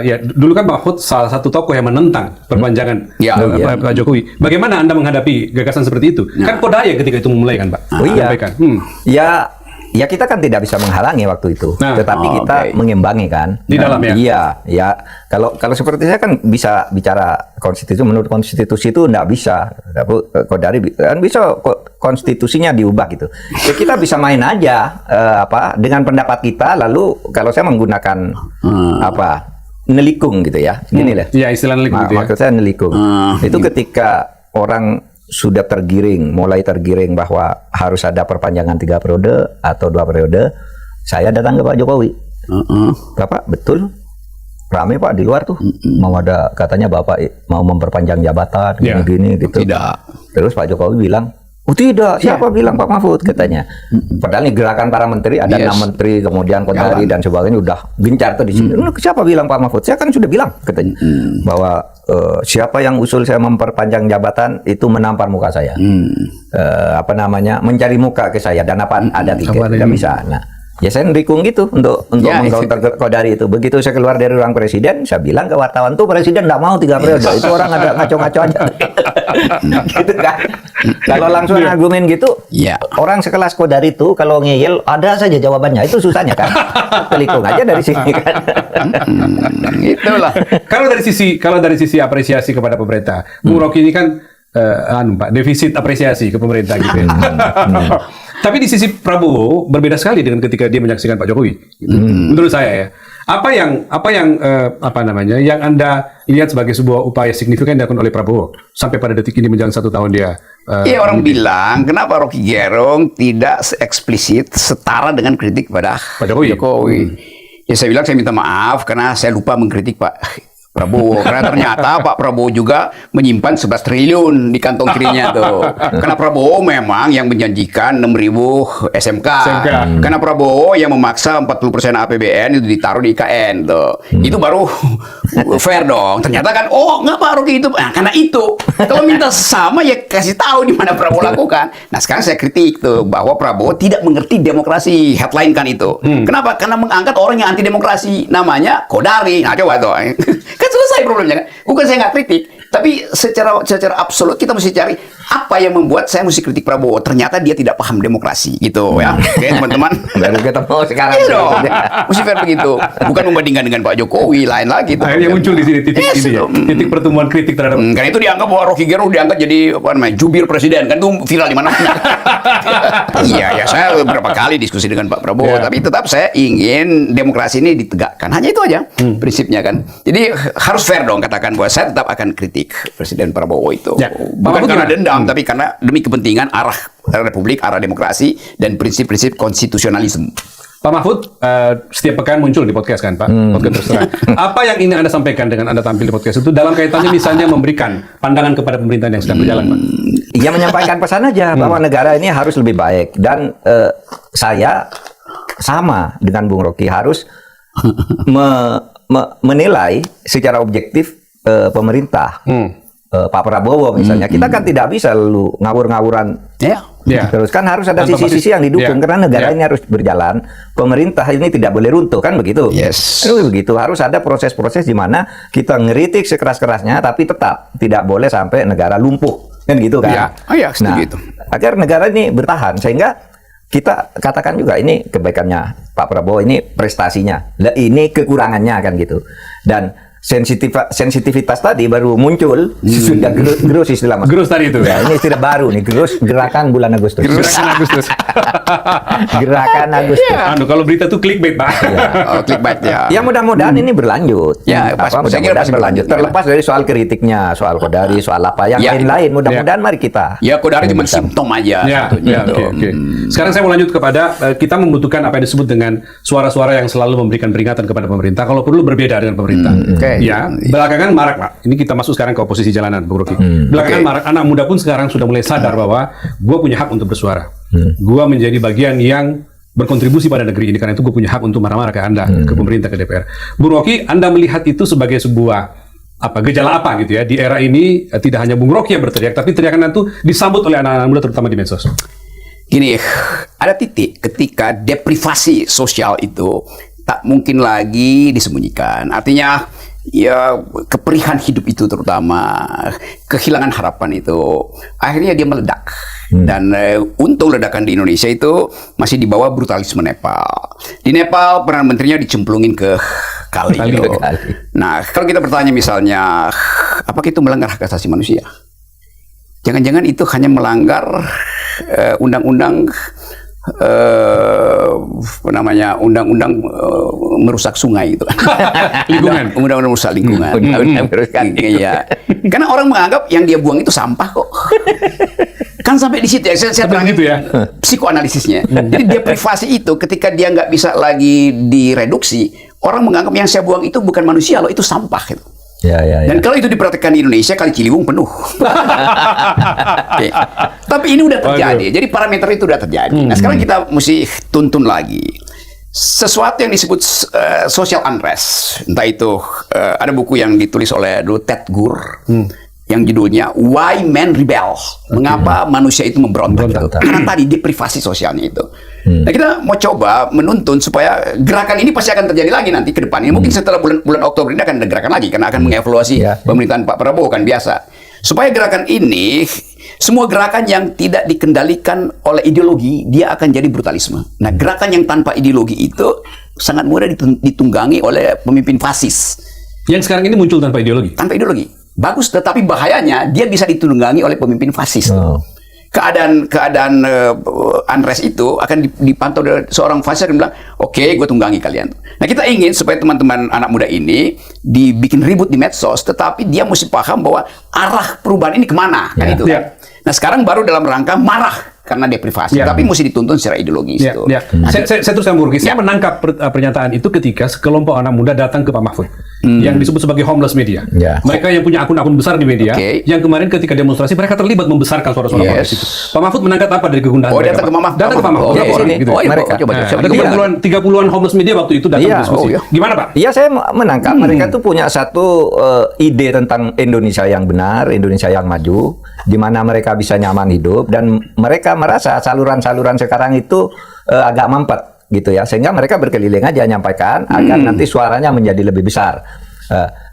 ya dulu kan Pak Mahfud salah satu tokoh yang menentang perpanjangan Ya, Pak Jokowi. Bagaimana Anda menghadapi gagasan seperti itu? Kan Kodari ketika itu memulai kan, Pak? Oh iya. Sampaikan. Ya kita kan tidak bisa menghalangi waktu itu, Nah, tetapi kita oke. mengimbangi kan. Di dalam ya? Iya, ya. Kalau seperti saya kan bisa bicara konstitusi, menurut konstitusi itu tidak bisa. Tapi Kodari kan bisa konstitusinya diubah gitu. Ya kita bisa main aja dengan pendapat kita. Lalu kalau saya menggunakan nelikung gitu ya, gini lah. Iya, istilah nelikung gitu ya. Maksud saya nelikung. Itu ketika orang sudah mulai tergiring bahwa harus ada perpanjangan 3 periode atau 2 periode, saya datang ke Pak Jokowi. Bapak, betul? Rame Pak di luar tuh. Mau ada, katanya Bapak mau memperpanjang jabatan, Ya. gini-gini gitu. Tidak. Terus Pak Jokowi bilang, oh tidak, siapa bilang Pak Mahfud, katanya. Padahal ini gerakan para menteri, ada Yes. 6 menteri, kemudian Kodari dan sebagainya udah gencar tuh di sini. Siapa bilang Pak Mahfud? Saya kan sudah bilang, katanya, bahwa siapa yang usul saya memperpanjang jabatan itu menampar muka saya. Mencari muka ke saya dan ada tiket, tidak bisa. Nah, ya saya nerikung gitu untuk Ya, mengcounter Kodari itu. Begitu saya keluar dari ruang presiden, saya bilang ke wartawan tuh presiden tidak mau 3 periode. Itu orang ada ngaco-ngaco aja. Gitu kan. Kalau langsung argumen gitu, Iya. orang sekelas Kodari itu kalau ngeyel ada saja jawabannya. Itu susahnya kan. Telikung aja dari sini kan. Itulah. Kalau dari sisi apresiasi kepada pemerintah, Bung Rocky ini kan Pak, defisit apresiasi ke pemerintah gitu ya. Tapi di sisi Prabowo berbeda sekali dengan ketika dia menyaksikan Pak Jokowi. Gitu. Menurut saya ya. Apa yang yang Anda lihat sebagai sebuah upaya signifikan yang dilakukan oleh Prabowo sampai pada detik ini menjelang 1 tahun dia? Iya, orang bilang kenapa Rocky Gerung tidak eksplisit setara dengan kritik pada Pak Jokowi. Ya saya bilang saya minta maaf karena saya lupa mengkritik Pak Prabowo, karena ternyata Pak Prabowo juga menyimpan 11 triliun di kantong kirinya tuh. Karena Prabowo memang yang menjanjikan 6.000 SMK. Karena Prabowo yang memaksa 40% APBN itu ditaruh di IKN tuh. Itu baru fair dong. Ternyata kan, nggak Pak Rocky itu. Nah, karena itu. Kalau minta sama ya kasih tahu di mana Prabowo lakukan. Nah sekarang saya kritik tuh bahwa Prabowo tidak mengerti demokrasi. Headline kan itu. Kenapa? Karena mengangkat orang yang anti demokrasi. Namanya Kodari. Nah coba tuh. Kan selesai problemnya kan. Bukan saya nggak kritik, Tapi secara absolut kita mesti cari apa yang membuat saya mesti kritik Prabowo. Ternyata dia tidak paham demokrasi gitu ya. Oke teman-teman. Baru ketemu sekarang. Iya dong. Mesti fair begitu. Bukan membandingkan dengan Pak Jokowi, lain lagi. Akhirnya muncul di sini titik ini ya. Titik pertemuan kritik terhadap. Karena itu dianggap bahwa Rocky Gerung diangkat jadi apa namanya jubir presiden kan itu viral di mana-mana. Iya ya saya beberapa kali diskusi dengan Pak Prabowo, tapi tetap saya ingin demokrasi ini ditegakkan. Hanya itu aja prinsipnya kan. Jadi harus fair dong katakan bahwa saya tetap akan kritik Presiden Prabowo itu. Ya. Bukan karena dendam, tapi karena demi kepentingan arah republik, arah demokrasi dan prinsip-prinsip konstitusionalisme. Pak Mahfud, setiap pekan muncul di podcast kan Pak? Podcast Terus Terang. Apa yang ingin Anda sampaikan dengan Anda tampil di podcast itu dalam kaitannya misalnya memberikan pandangan kepada pemerintahan yang sedang berjalan Pak? Ya menyampaikan pesan aja bahwa negara ini harus lebih baik. Dan saya sama dengan Bung Rocky harus menilai secara objektif pemerintah. Pak Prabowo misalnya, kita kan tidak bisa lalu ngawur-ngawuran. Terus kan harus ada sisi-sisi yang didukung karena negara ini harus berjalan. Pemerintah ini tidak boleh runtuh kan begitu. Begitu harus ada proses-proses di mana kita ngeritik sekeras-kerasnya, tapi tetap tidak boleh sampai negara lumpuh kan gitu kan. Nah, agar negara ini bertahan sehingga kita katakan juga ini kebaikannya Pak Prabowo, ini prestasinya, ini kekurangannya kan gitu. Dan sensitivitas tadi baru muncul sudah gerus istilah Mas. Gerus tadi itu ya. Ini istilah baru nih, gerus gerakan bulan Agustus. Gerakan Agustus. Gerakan Agustus. Kalau berita tuh clickbait Pak. Clickbait ya. Ya mudah-mudahan ini berlanjut. Ya, mudah-mudahan berlanjut. Terlepas dari soal kritiknya, soal Qodari, soal apa yang lain-lain. Mudah-mudahan mari kita. Ya Qodari cuma simptom aja. Oke. Sekarang saya mau lanjut kepada kita membutuhkan apa yang disebut dengan suara-suara yang selalu memberikan peringatan kepada pemerintah. Kalau perlu berbeda dengan pemerintah. Ya, belakangan marak Pak. Ini kita masuk sekarang ke oposisi jalanan, Bung Rocky. Belakangan marak, anak muda pun sekarang sudah mulai sadar bahwa gue punya hak untuk bersuara. Gue menjadi bagian yang berkontribusi pada negeri ini, karena itu gue punya hak untuk marah-marah ke Anda, ke pemerintah, ke DPR. Bung Rocky, Anda melihat itu sebagai sebuah gejala apa gitu ya? Di era ini tidak hanya Bung Rocky yang berteriak, tapi teriakan itu disambut oleh anak-anak muda terutama di medsos. Gini, ada titik ketika deprivasi sosial itu tak mungkin lagi disembunyikan. Artinya ya keperihan hidup itu terutama kehilangan harapan itu akhirnya dia meledak. Dan untung ledakan di Indonesia itu masih di bawah brutalisme Nepal. Di Nepal perdana menterinya dicemplungin ke kali. Nah kalau kita bertanya misalnya apakah itu melanggar hak asasi manusia? Jangan-jangan itu hanya melanggar undang-undang undang-undang merusak sungai gitu. Lingkungan. Undang-undang merusak lingkungan. Iya. Karena orang menganggap yang dia buang itu sampah kok. Kan sampai di situ ya. Saya terang gitu ya. Psikoanalisisnya. Jadi deprivasi itu ketika dia nggak bisa lagi direduksi, orang menganggap yang saya buang itu bukan manusia loh, itu sampah gitu. Dan kalau itu diperhatikan di Indonesia, Kali Ciliwung penuh. Tapi ini udah terjadi. Jadi parameter itu udah terjadi. Nah sekarang kita mesti tuntun lagi sesuatu yang disebut social unrest. Entah itu ada buku yang ditulis oleh dulu Ted Gur yang judulnya Why Men Rebel. Mengapa manusia itu memberontak gitu. Karena tadi deprivasi sosialnya itu. Nah kita mau coba menuntun supaya gerakan ini pasti akan terjadi lagi nanti ke depan. Mungkin setelah bulan Oktober ini akan ada gerakan lagi karena akan mengevaluasi pemerintahan Pak Prabowo kan biasa. Supaya gerakan ini semua gerakan yang tidak dikendalikan oleh ideologi dia akan jadi brutalisme. Nah gerakan yang tanpa ideologi itu sangat mudah ditunggangi oleh pemimpin fasis. Yang sekarang ini muncul tanpa ideologi. Tanpa ideologi. Bagus, tetapi bahayanya dia bisa ditunggangi oleh pemimpin fasis. Keadaan unrest itu akan dipantau oleh seorang fasis yang bilang, oke, gue tunggangi kalian. Nah kita ingin supaya teman-teman anak muda ini dibikin ribut di medsos, tetapi dia mesti paham bahwa arah perubahan ini kemana, kan itu. Nah sekarang baru dalam rangka marah karena deprivasi, tapi mesti dituntun secara ideologis. Saya terus yang buruk. Saya menangkap pernyataan itu ketika sekelompok anak muda datang ke Pak Mahfud yang disebut sebagai homeless media. Mereka yang punya akun-akun besar di media, yang kemarin ketika demonstrasi mereka terlibat membesarkan suara-suara protes itu. Pak Mahfud menangkap apa dari kegundahan mereka? Datang ke Pak Mahfud. Ada 30-an homeless media waktu itu datang diskusi. Gimana Pak? Iya, saya menangkap mereka tuh punya satu ide tentang Indonesia yang benar, Indonesia yang maju, di mana mereka bisa nyaman hidup, dan mereka merasa saluran-saluran sekarang itu agak mampet gitu ya, sehingga mereka berkeliling aja nyampaikan agar nanti suaranya menjadi lebih besar.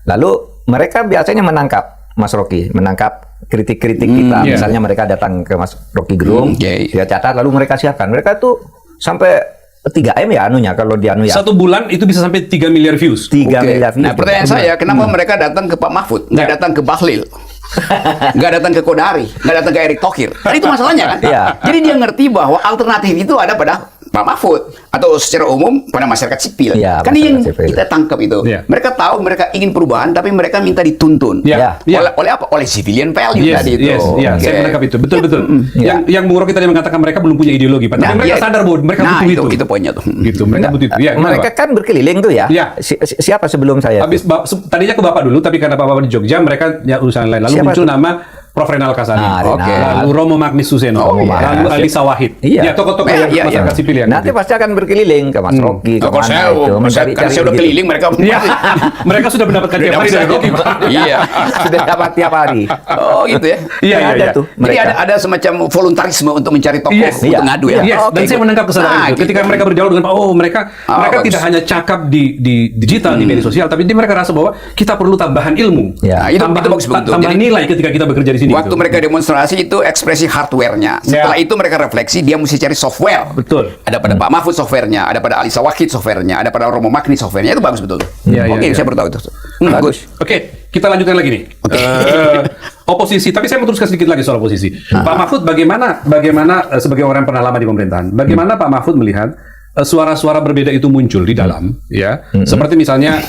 Lalu mereka biasanya menangkap Mas Rocky, menangkap kritik-kritik kita. Misalnya mereka datang ke Mas Rocky Gerung, dia catat, lalu mereka siapkan. Mereka tuh sampai 3M ya anunya kalau di anu ya. 1 bulan itu bisa sampai 3 miliar views. 3 miliar views. Nah, pertanyaan saya, kenapa mereka datang ke Pak Mahfud, nggak datang ke Bahlil? Nggak datang ke Kodari, nggak datang ke Erick Thohir. Kan itu masalahnya kan? Jadi dia ngerti bahwa alternatif itu ada pada Pak Mahfud atau secara umum pada masyarakat sipil. Kan ini yang kita tangkap itu. Mereka tahu mereka ingin perubahan, tapi mereka minta dituntun. Oleh apa? Oleh civilian value tadi itu. Saya menangkap itu. Betul. Yang Bung Rocky tadi mengatakan mereka belum punya ideologi, tapi mereka sadar bahwa mereka butuh itu. Itu poinnya tuh. Gitu, mereka butuh itu. Mereka kan berkeliling tuh ya. Siapa sebelum saya? Habis tadinya ke Bapak dulu, tapi karena Bapak di Jogja, mereka ya urusan lain. Lalu muncul nama Prof. Renal Kasali, lalu Romo Magnis Suseno, lalu Alisa Wahid, ya tokoh-tokoh yang masyarakat sipil yang nanti pasti akan berkeliling ke Mas Rocky, ke mana itu, karena saya udah keliling mereka. Mereka sudah mendapatkan tiap hari dari Rocky. Sudah dapat tiap hari. Oh gitu ya. Iya ada tuh. Jadi ada semacam voluntarisme untuk mencari tokoh untuk ngadu ya. Dan saya menangkap kesadaran itu. Ketika mereka berdialog dengan mereka tidak hanya cakap di digital, di media sosial, tapi mereka rasa bahwa kita perlu tambahan ilmu, tambahan nilai ketika kita bekerja di sini. Waktu mereka demonstrasi itu ekspresi hardware-nya. Setelah itu mereka refleksi, dia mesti cari software. Betul. Ada pada Pak Mahfud software-nya, ada pada Alisa Wahid software-nya, ada pada Romo Magnis software-nya. Itu bagus betul. Oke, saya baru tahu itu. Bagus. Oke, kita lanjutkan lagi nih. Oposisi, tapi saya mau teruskan sedikit lagi soal oposisi. Pak Mahfud bagaimana sebagai orang yang pernah lama di pemerintahan, bagaimana Pak Mahfud melihat suara-suara berbeda itu muncul di dalam, seperti misalnya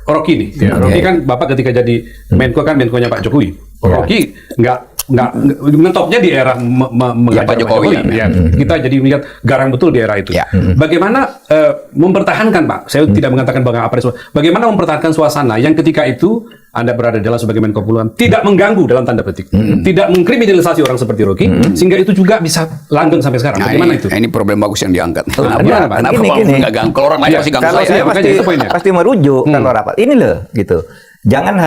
Rocky nih. Rocky kan Bapak ketika jadi Menko kan Menko-nya Pak Jokowi. Rocky nggak mengetopnya di era Pak Jokowi. Kita jadi melihat garang betul di era itu. Bagaimana mempertahankan, Pak? Saya tidak mengatakan bagaimana mempertahankan suasana yang ketika itu Anda berada dalam sebagai Menko Polhukam tidak mengganggu dalam tanda petik, tidak mengkriminalisasi orang seperti Rocky, sehingga itu juga bisa langgeng sampai sekarang. Bagaimana itu? Ini problem bagus yang diangkat. Kenapa nggak ganggu? Kalau orang lain masih ganggu saya. Pasti merujuk kalau rapat. Ini loh gitu. Jangan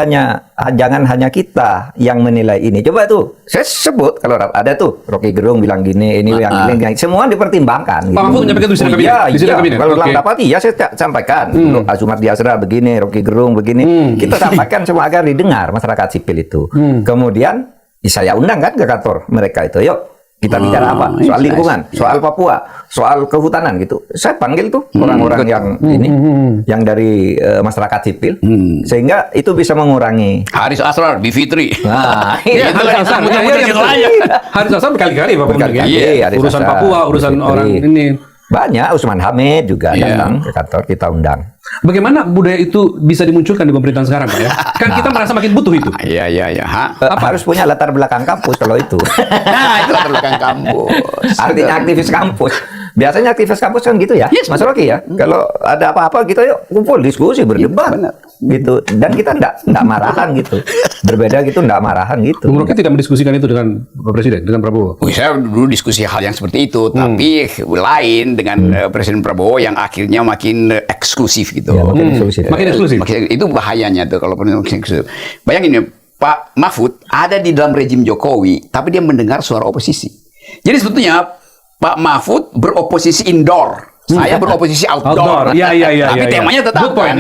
hanya kita yang menilai ini. Coba tuh, saya sebut kalau ada tuh Rocky Gerung bilang gini, ini yang gini, semua dipertimbangkan. Pak Mahfud menyampaikan itu di sidang kabinet. Kalau dalam rapat saya sampaikan. Azumardi Azra begini, Rocky Gerung begini. Kita sampaikan semua agar didengar masyarakat sipil itu. Kemudian saya undang kan ke kantor mereka itu. Yuk kita bicara apa? Soal lingkungan, soal Papua, soal kehutanan gitu. Saya panggil tuh orang-orang yang ini, yang dari masyarakat sipil, sehingga itu bisa mengurangi. Haris Asrar, Bivitri. Nah, Haris Asrar berkali-kali Bapak urusan Papua, urusan orang ini. Banyak, Usman Hamid juga datang ke kantor, kita undang. Bagaimana budaya itu bisa dimunculkan di pemerintahan sekarang, Pak ya? Kan kita merasa makin butuh itu. Iya. Harus punya latar belakang kampus kalau itu. Nah, itu latar belakang kampus. Artinya aktivis kampus. Biasanya aktivis kampus kan gitu ya, Mas Rocky ya. Kalau ada apa-apa kita yuk kumpul diskusi berdebat gitu. Dan kita enggak marahan gitu. Berbeda gitu enggak marahan gitu. Bung Rocky tidak mendiskusikan itu dengan Pak Presiden, dengan Prabowo. Saya dulu diskusi hal yang seperti itu, tapi lain dengan Presiden Prabowo yang akhirnya makin eksklusif gitu. Ya, makin eksklusif. Itu bahayanya tuh kalau eksklusif. Bayangin ya, Pak Mahfud ada di dalam rejim Jokowi, tapi dia mendengar suara oposisi. Jadi sebetulnya Pak Mahfud beroposisi indoor, saya beroposisi outdoor. Iya. Tapi temanya tetap. Good point.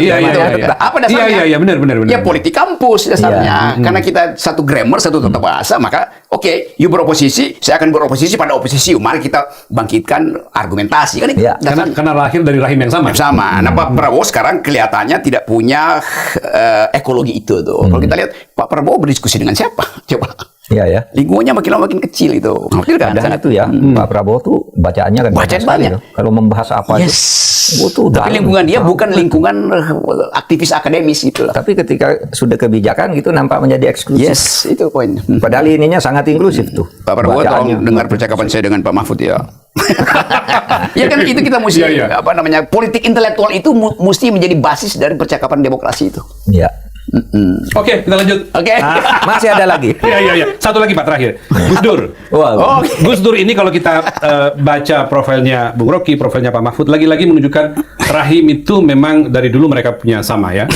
Apa dasarnya? Iya, benar. Ya politik kampus dasarnya. Karena kita satu grammar, satu tata bahasa, maka oke, you beroposisi, saya akan beroposisi pada oposisi. Mari kita bangkitkan argumentasi. Kan karena lahir dari rahim yang sama. Nah, Pak Prabowo sekarang kelihatannya tidak punya ekologi itu tuh. Kalau kita lihat Pak Prabowo berdiskusi dengan siapa? Coba. Iya. Lingkungannya makin lama makin kecil itu. Kadang itu ya, Pak Prabowo tuh bacaannya kan banyak. Kalau membahas apa itu. Tapi lingkungan dia bukan lingkungan aktivis akademis gitu. Tapi ketika sudah kebijakan gitu nampak menjadi eksklusif. Yes, itu poin. Padahal ininya sangat inklusif tuh. Pak Prabowo tolong dengar percakapan saya dengan Pak Mahfud ya. Ya kan itu kita mesti politik intelektual itu mesti menjadi basis dari percakapan demokrasi itu. Iya. Oke, kita lanjut. Oke. Masih ada lagi. Iya. Satu lagi Pak terakhir. Gus Dur. Gus Dur ini kalau kita baca profilnya Bung Rocky, profilnya Pak Mahfud, lagi-lagi menunjukkan rahim itu memang dari dulu mereka punya sama ya,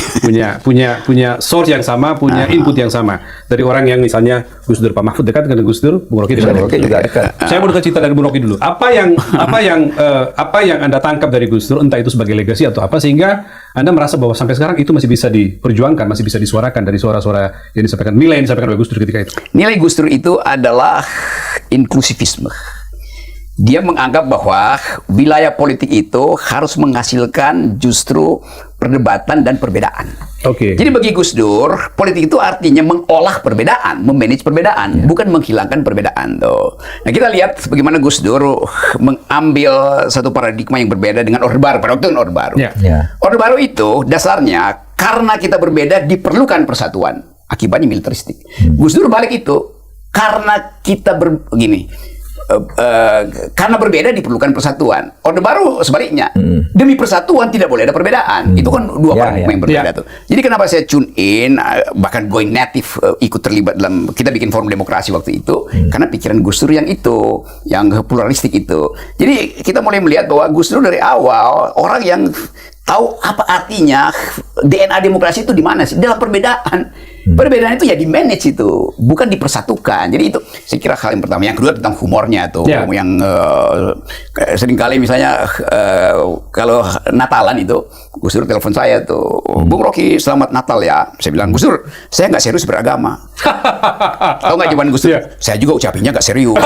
punya source yang sama, punya input yang sama. Dari orang yang misalnya Gus Dur, Pak Mahfud dekat dengan Gus Dur, Bung Rocky dekat. juga dekat. Saya mau dengar cerita dari Bung Rocky dulu. Apa yang Anda tangkap dari Gus Dur, entah itu sebagai legasi atau apa, sehingga Anda merasa bahwa sampai sekarang itu masih bisa diperjuangkan, masih bisa disuarakan dari suara-suara yang disampaikan, nilai yang disampaikan oleh Gus Dur ketika itu. Nilai Gus Dur itu adalah inklusivisme. Dia menganggap bahwa wilayah politik itu harus menghasilkan justru perdebatan dan perbedaan. Oke. Jadi bagi Gus Dur, politik itu artinya mengolah perbedaan, memanage perbedaan, bukan menghilangkan perbedaan tuh. Nah, kita lihat bagaimana Gus Dur mengambil satu paradigma yang berbeda dengan Orde Baru pada waktu itu Orde Baru. Orde Baru itu dasarnya karena kita berbeda diperlukan persatuan, akibatnya militeristik. Gus Dur balik itu karena kita begini. Karena berbeda diperlukan persatuan. Orde Baru sebaliknya, demi persatuan tidak boleh ada perbedaan. Itu kan dua paradigma yang berbeda tuh. Jadi kenapa saya tune in, bahkan going native, ikut terlibat dalam kita bikin forum demokrasi waktu itu, karena pikiran Gus Dur yang itu, yang pluralistik itu. Jadi kita mulai melihat bahwa Gus Dur dari awal orang yang tahu apa artinya DNA demokrasi itu di mana sih? Dalam perbedaan. Perbedaan itu ya di manage itu, bukan dipersatukan. Jadi itu saya kira hal yang pertama. Yang kedua tentang humornya tuh, yang seringkali misalnya kalau Natalan itu, Gus Dur telepon saya tuh, Bung Rocky selamat Natal ya. Saya bilang, Gus Dur, saya nggak serius beragama. Tahu nggak jawaban Gus Dur? Saya juga ucapinnya nggak serius.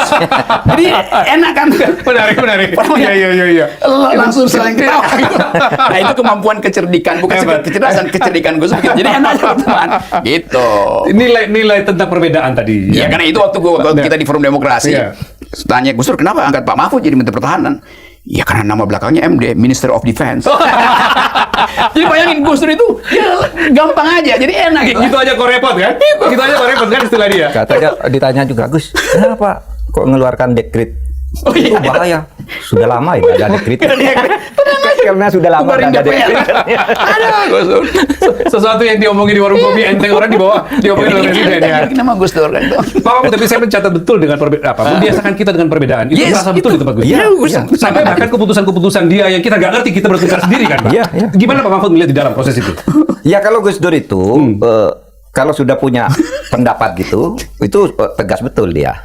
Jadi enak kan? Menarik. Iya. Langsung saling ketawa. Nah itu kemampuan kecerdikan, bukan sekedar kecerdasan, kecerdikan Gus Dur. Jadi enak teman. Gitu. Nilai tentang perbedaan tadi. Ya, karena itu waktu kita di forum demokrasi, tanya Gus Dur kenapa angkat Pak Mahfud jadi Menteri Pertahanan? Ya karena nama belakangnya MD, Minister of Defense. Jadi bayangin Gus Dur itu ya, gampang aja, jadi enak gitu. Gitu aja kok repot kan? Gitu aja kok repot kan istilah dia. Katanya ditanya juga, Gus, kenapa kok mengeluarkan dekret? Itu bahaya. Sudah lama ya ada dekret. Karena sudah lama ada dekret. Aduh, Sesuatu yang diomongin di warung kopi enteng orang diomongin oleh presiden ya. Nama Gus Dur kan. Pak, tapi saya mencatat betul dengan membiasakan kita dengan perbedaan. Itu terasa betul di tempat Gus. Sampai bahkan keputusan-keputusan dia yang kita nggak ngerti kita bertukar sendiri kan, Pak. Gimana Pak Mahfud melihat di dalam proses itu? Ya kalau Gus Dur itu kalau sudah punya pendapat gitu, itu tegas betul dia.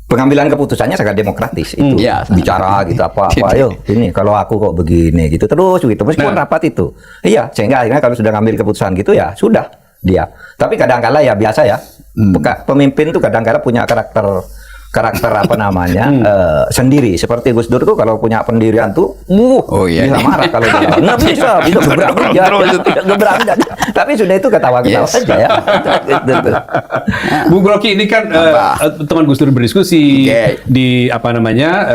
Pengambilan keputusannya sangat demokratis itu, bicara gitu apa ayo ini kalau aku kok begini gitu terus gitu meskipun rapat itu sehingga akhirnya kalau sudah ngambil keputusan gitu ya sudah dia. Tapi kadang-kala ya biasa ya pemimpin tuh kadang-kala punya karakter apa namanya sendiri. Seperti Gus Dur tuh kalau punya pendirian tuh bisa marah kalau dia nggak bisa gebrang aja. Tapi sudah itu ketawa-ketawa saja ya. Bung Rocky ini kan teman Gus Dur berdiskusi di apa namanya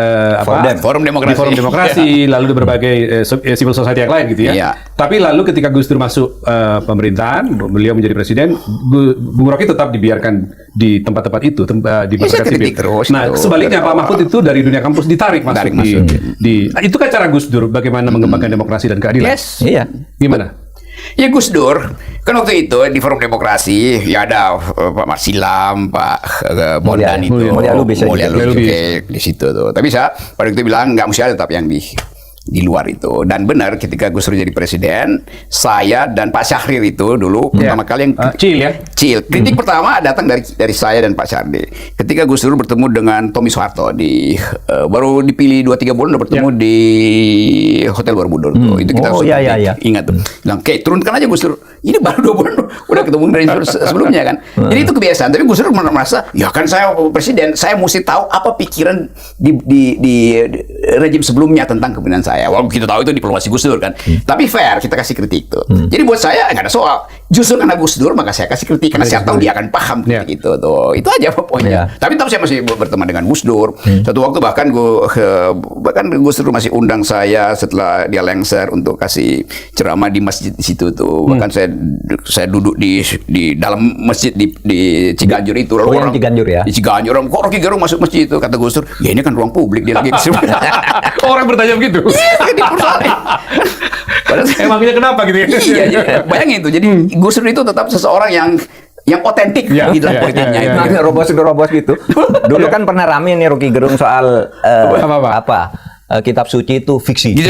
forum demokrasi lalu di berbagai civil society yang lain gitu ya. Tapi lalu ketika Gus Dur masuk pemerintahan, beliau menjadi presiden, Bung Rocky tetap dibiarkan di tempat-tempat itu, di masyarakat sipil. Nah, sebaliknya Pak Mahfud itu dari dunia kampus ditarik masuk di itu kan cara Gus Dur bagaimana mengembangkan demokrasi dan keadilan. Gimana? Ya Gus Dur kan waktu itu di forum demokrasi ya ada Pak Marsilam, Pak Bondan itu, Mulia Lubis di situ tuh. Tapi saya pada itu bilang nggak mesti ada tapi yang di luar itu. Dan benar ketika Gus Dur jadi presiden, saya dan Pak Syahrir itu dulu pertama kali yang kritik pertama datang dari saya dan Pak Syahrir. Ketika Gus Dur bertemu dengan Tommy Soeharto baru dipilih 2-3 bulan udah bertemu di Hotel Borobudur tuh. Itu kita ingat tuh. Bilang, "Oke, turunkan aja Gus Dur. Ini baru 2 bulan udah ketemu dari sebelumnya kan." Jadi itu kebiasaan. Tapi Gus Dur merasa, ya kan saya presiden, saya mesti tahu apa pikiran di rejim sebelumnya tentang kepemimpinan saya. Walaupun kita tahu itu diplomasi Gus Dur kan. Tapi fair kita kasih kritik tuh. Jadi buat saya nggak ada soal. Justru karena Gus Dur maka saya kasih kritik karena saya tahu dia akan paham gitu tuh. Itu aja pokoknya. Tapi tetap saya masih berteman dengan Gus Dur. Satu waktu bahkan Gus Dur masih undang saya setelah dia lengser untuk kasih ceramah di masjid di situ tuh. Bahkan saya duduk di dalam masjid di Ciganjur itu. Lalu orang Ciganjur ya. Di Ciganjur orang kok Rocky Gerung masuk masjid itu kata Gus Dur. Ya ini kan ruang publik dia lagi. Orang bertanya begitu. Emangnya kenapa gitu ya? Iya, bayangin tuh. Jadi Gus Dur itu tetap seseorang yang otentik di dalam politiknya itu. Robos gitu. Dulu kan pernah rame nih Rocky Gerung soal kitab suci itu fiksi.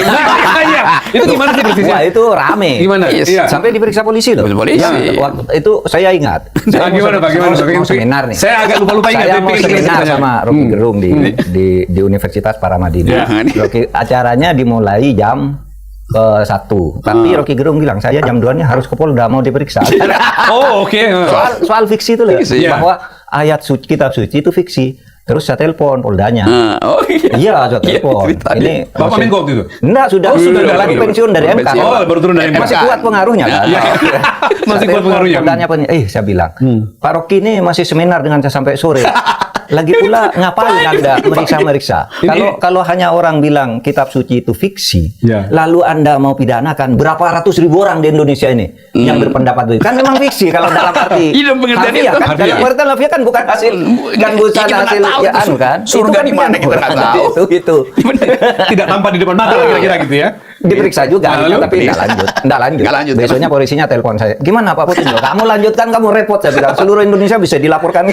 Itu gimana sih persisnya? Wah, itu rame. Gimana? Yes. Iya. Sampai diperiksa polisi loh. Polisi. Waktu itu saya ingat. Saya Gimana, Pak? Gimana, Pak? mau seminar nih. Saya agak lupa-lupa ingat. Saya mau Pengen seminar ceritanya. sama Rocky Gerung di Universitas Paramadina. Ya. Acaranya dimulai jam ke 1. Tapi Rocky Gerung bilang, saya jam 2-nya harus ke Polda mau diperiksa. Oh, oke. soal fiksi itu loh. Fiksi, ya. Bahwa ayat suci, kitab suci itu fiksi. Terus saya telepon Poldanya. Oh iya. Iya, saya telepon. ceritanya. Ini Bapak Menko waktu itu? Enggak, sudah lagi. pensiun dari MK. Oh, baru turun dari MK. Masih kuat pengaruhnya kan. Iya. Masih kuat pengaruhnya. Poldanya saya bilang, Pak Rocky ini masih seminar dengan saya sampai sore. Lagi pula ngapain Anda meriksa-meriksa? Kalau hanya orang bilang kitab suci itu fiksi, Ya. lalu Anda mau pidanakan berapa ratus ribu orang di Indonesia ini yang berpendapat begitu? Kan memang fiksi kalau dalam arti Iya, pengertian harfiah itu. kan? Harfiah. Dalam pengertian harfiah kan bukan hasil kan bukan Kita nggak hasil tahu ya itu anu kan? surga Itu kan di mana kita nggak tahu. Itu. Tidak tampak di depan mata kira-kira gitu ya. Diperiksa juga Lalu? akhirnya, tapi nggak lanjut. Nggak lanjut. Besoknya polisinya telepon saya. Gimana Pak Putin? Kamu lanjutkan, kamu repot, saya bilang. Seluruh Indonesia bisa dilaporkan.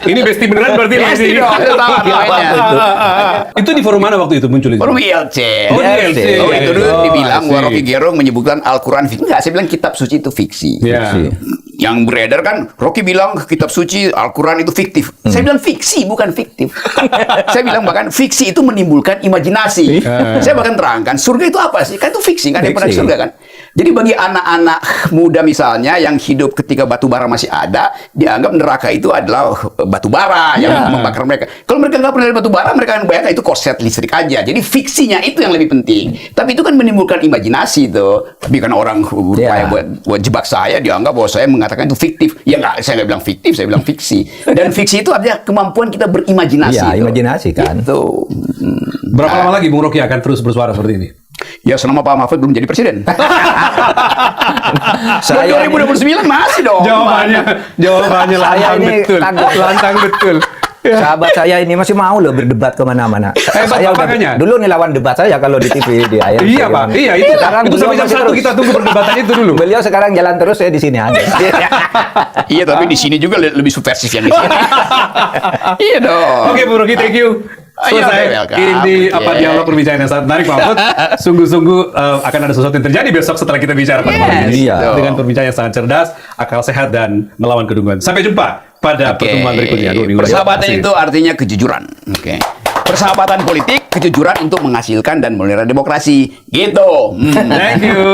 Ini besti beneran berarti. Besti dong, itu tahu namanya. Itu di forum mana waktu itu muncul itu? Forum ILC. Oh, di ILC. Oh, itu dulu Oh, dibilang I see. bahwa Rocky Gerung menyebutkan Al-Quran fiksi. Enggak, saya bilang kitab suci itu fiksi. Ya. Yang beredar kan Rocky bilang kitab suci Al-Quran itu fiktif. Saya bilang fiksi bukan fiktif. Saya bilang bahkan fiksi itu menimbulkan imajinasi. Saya bahkan terangkan surga itu apa sih? Kan itu fiksi, kan ada yang pernah di Fiksi. surga kan. Jadi bagi anak-anak muda misalnya yang hidup ketika batu bara masih ada, dianggap neraka itu adalah batu bara yang membakar mereka. Kalau mereka nggak pernah lihat batu bara, mereka akan bayangkan itu korset listrik aja. Jadi fiksinya itu yang lebih penting. Tapi itu kan menimbulkan imajinasi tuh. Tapi karena orang berupaya buat jebak saya, dianggap bahwa saya mengatakan itu fiktif. Ya nggak, saya nggak bilang fiktif, saya bilang fiksi. Dan fiksi itu artinya kemampuan kita berimajinasi. Iya, tuh. imajinasi kan. Itu. Berapa lama lagi Bung Rocky akan terus bersuara seperti ini? Ya selama Pak Mahfud belum jadi presiden. Saya 2029 masih dong. Jawabannya Saya lantang ini betul. takut. Lantang betul. Sahabat saya ini masih mau loh berdebat kemana-mana. Saya udah makanya. dulu nih lawan debat saya kalau di TV di ART. Iya Pak, iya itu. Sekarang Itu sampai beliau jam masih 1 terus. kita tunggu perdebatan itu dulu. Beliau sekarang jalan terus, saya di sini aja. Iya, tapi di sini juga lebih subversif yang di sini. Iya dong. Oke Bung Rocky, thank you. Iya, Selesai welcome. ini apa Yeah. dialog perbincangan yang sangat menarik Pak Mahfud. Sungguh-sungguh akan ada sesuatu yang terjadi besok setelah kita bicara pada malam ini Iya. dengan perbincangan yang sangat cerdas, akal sehat dan melawan kedunguan. Sampai jumpa pada Oke. pertemuan berikutnya. 2 minggu lagi. Persahabatan Asik. itu artinya kejujuran. Oke. Persahabatan politik, kejujuran untuk menghasilkan dan melihara demokrasi. Gitu. Thank you.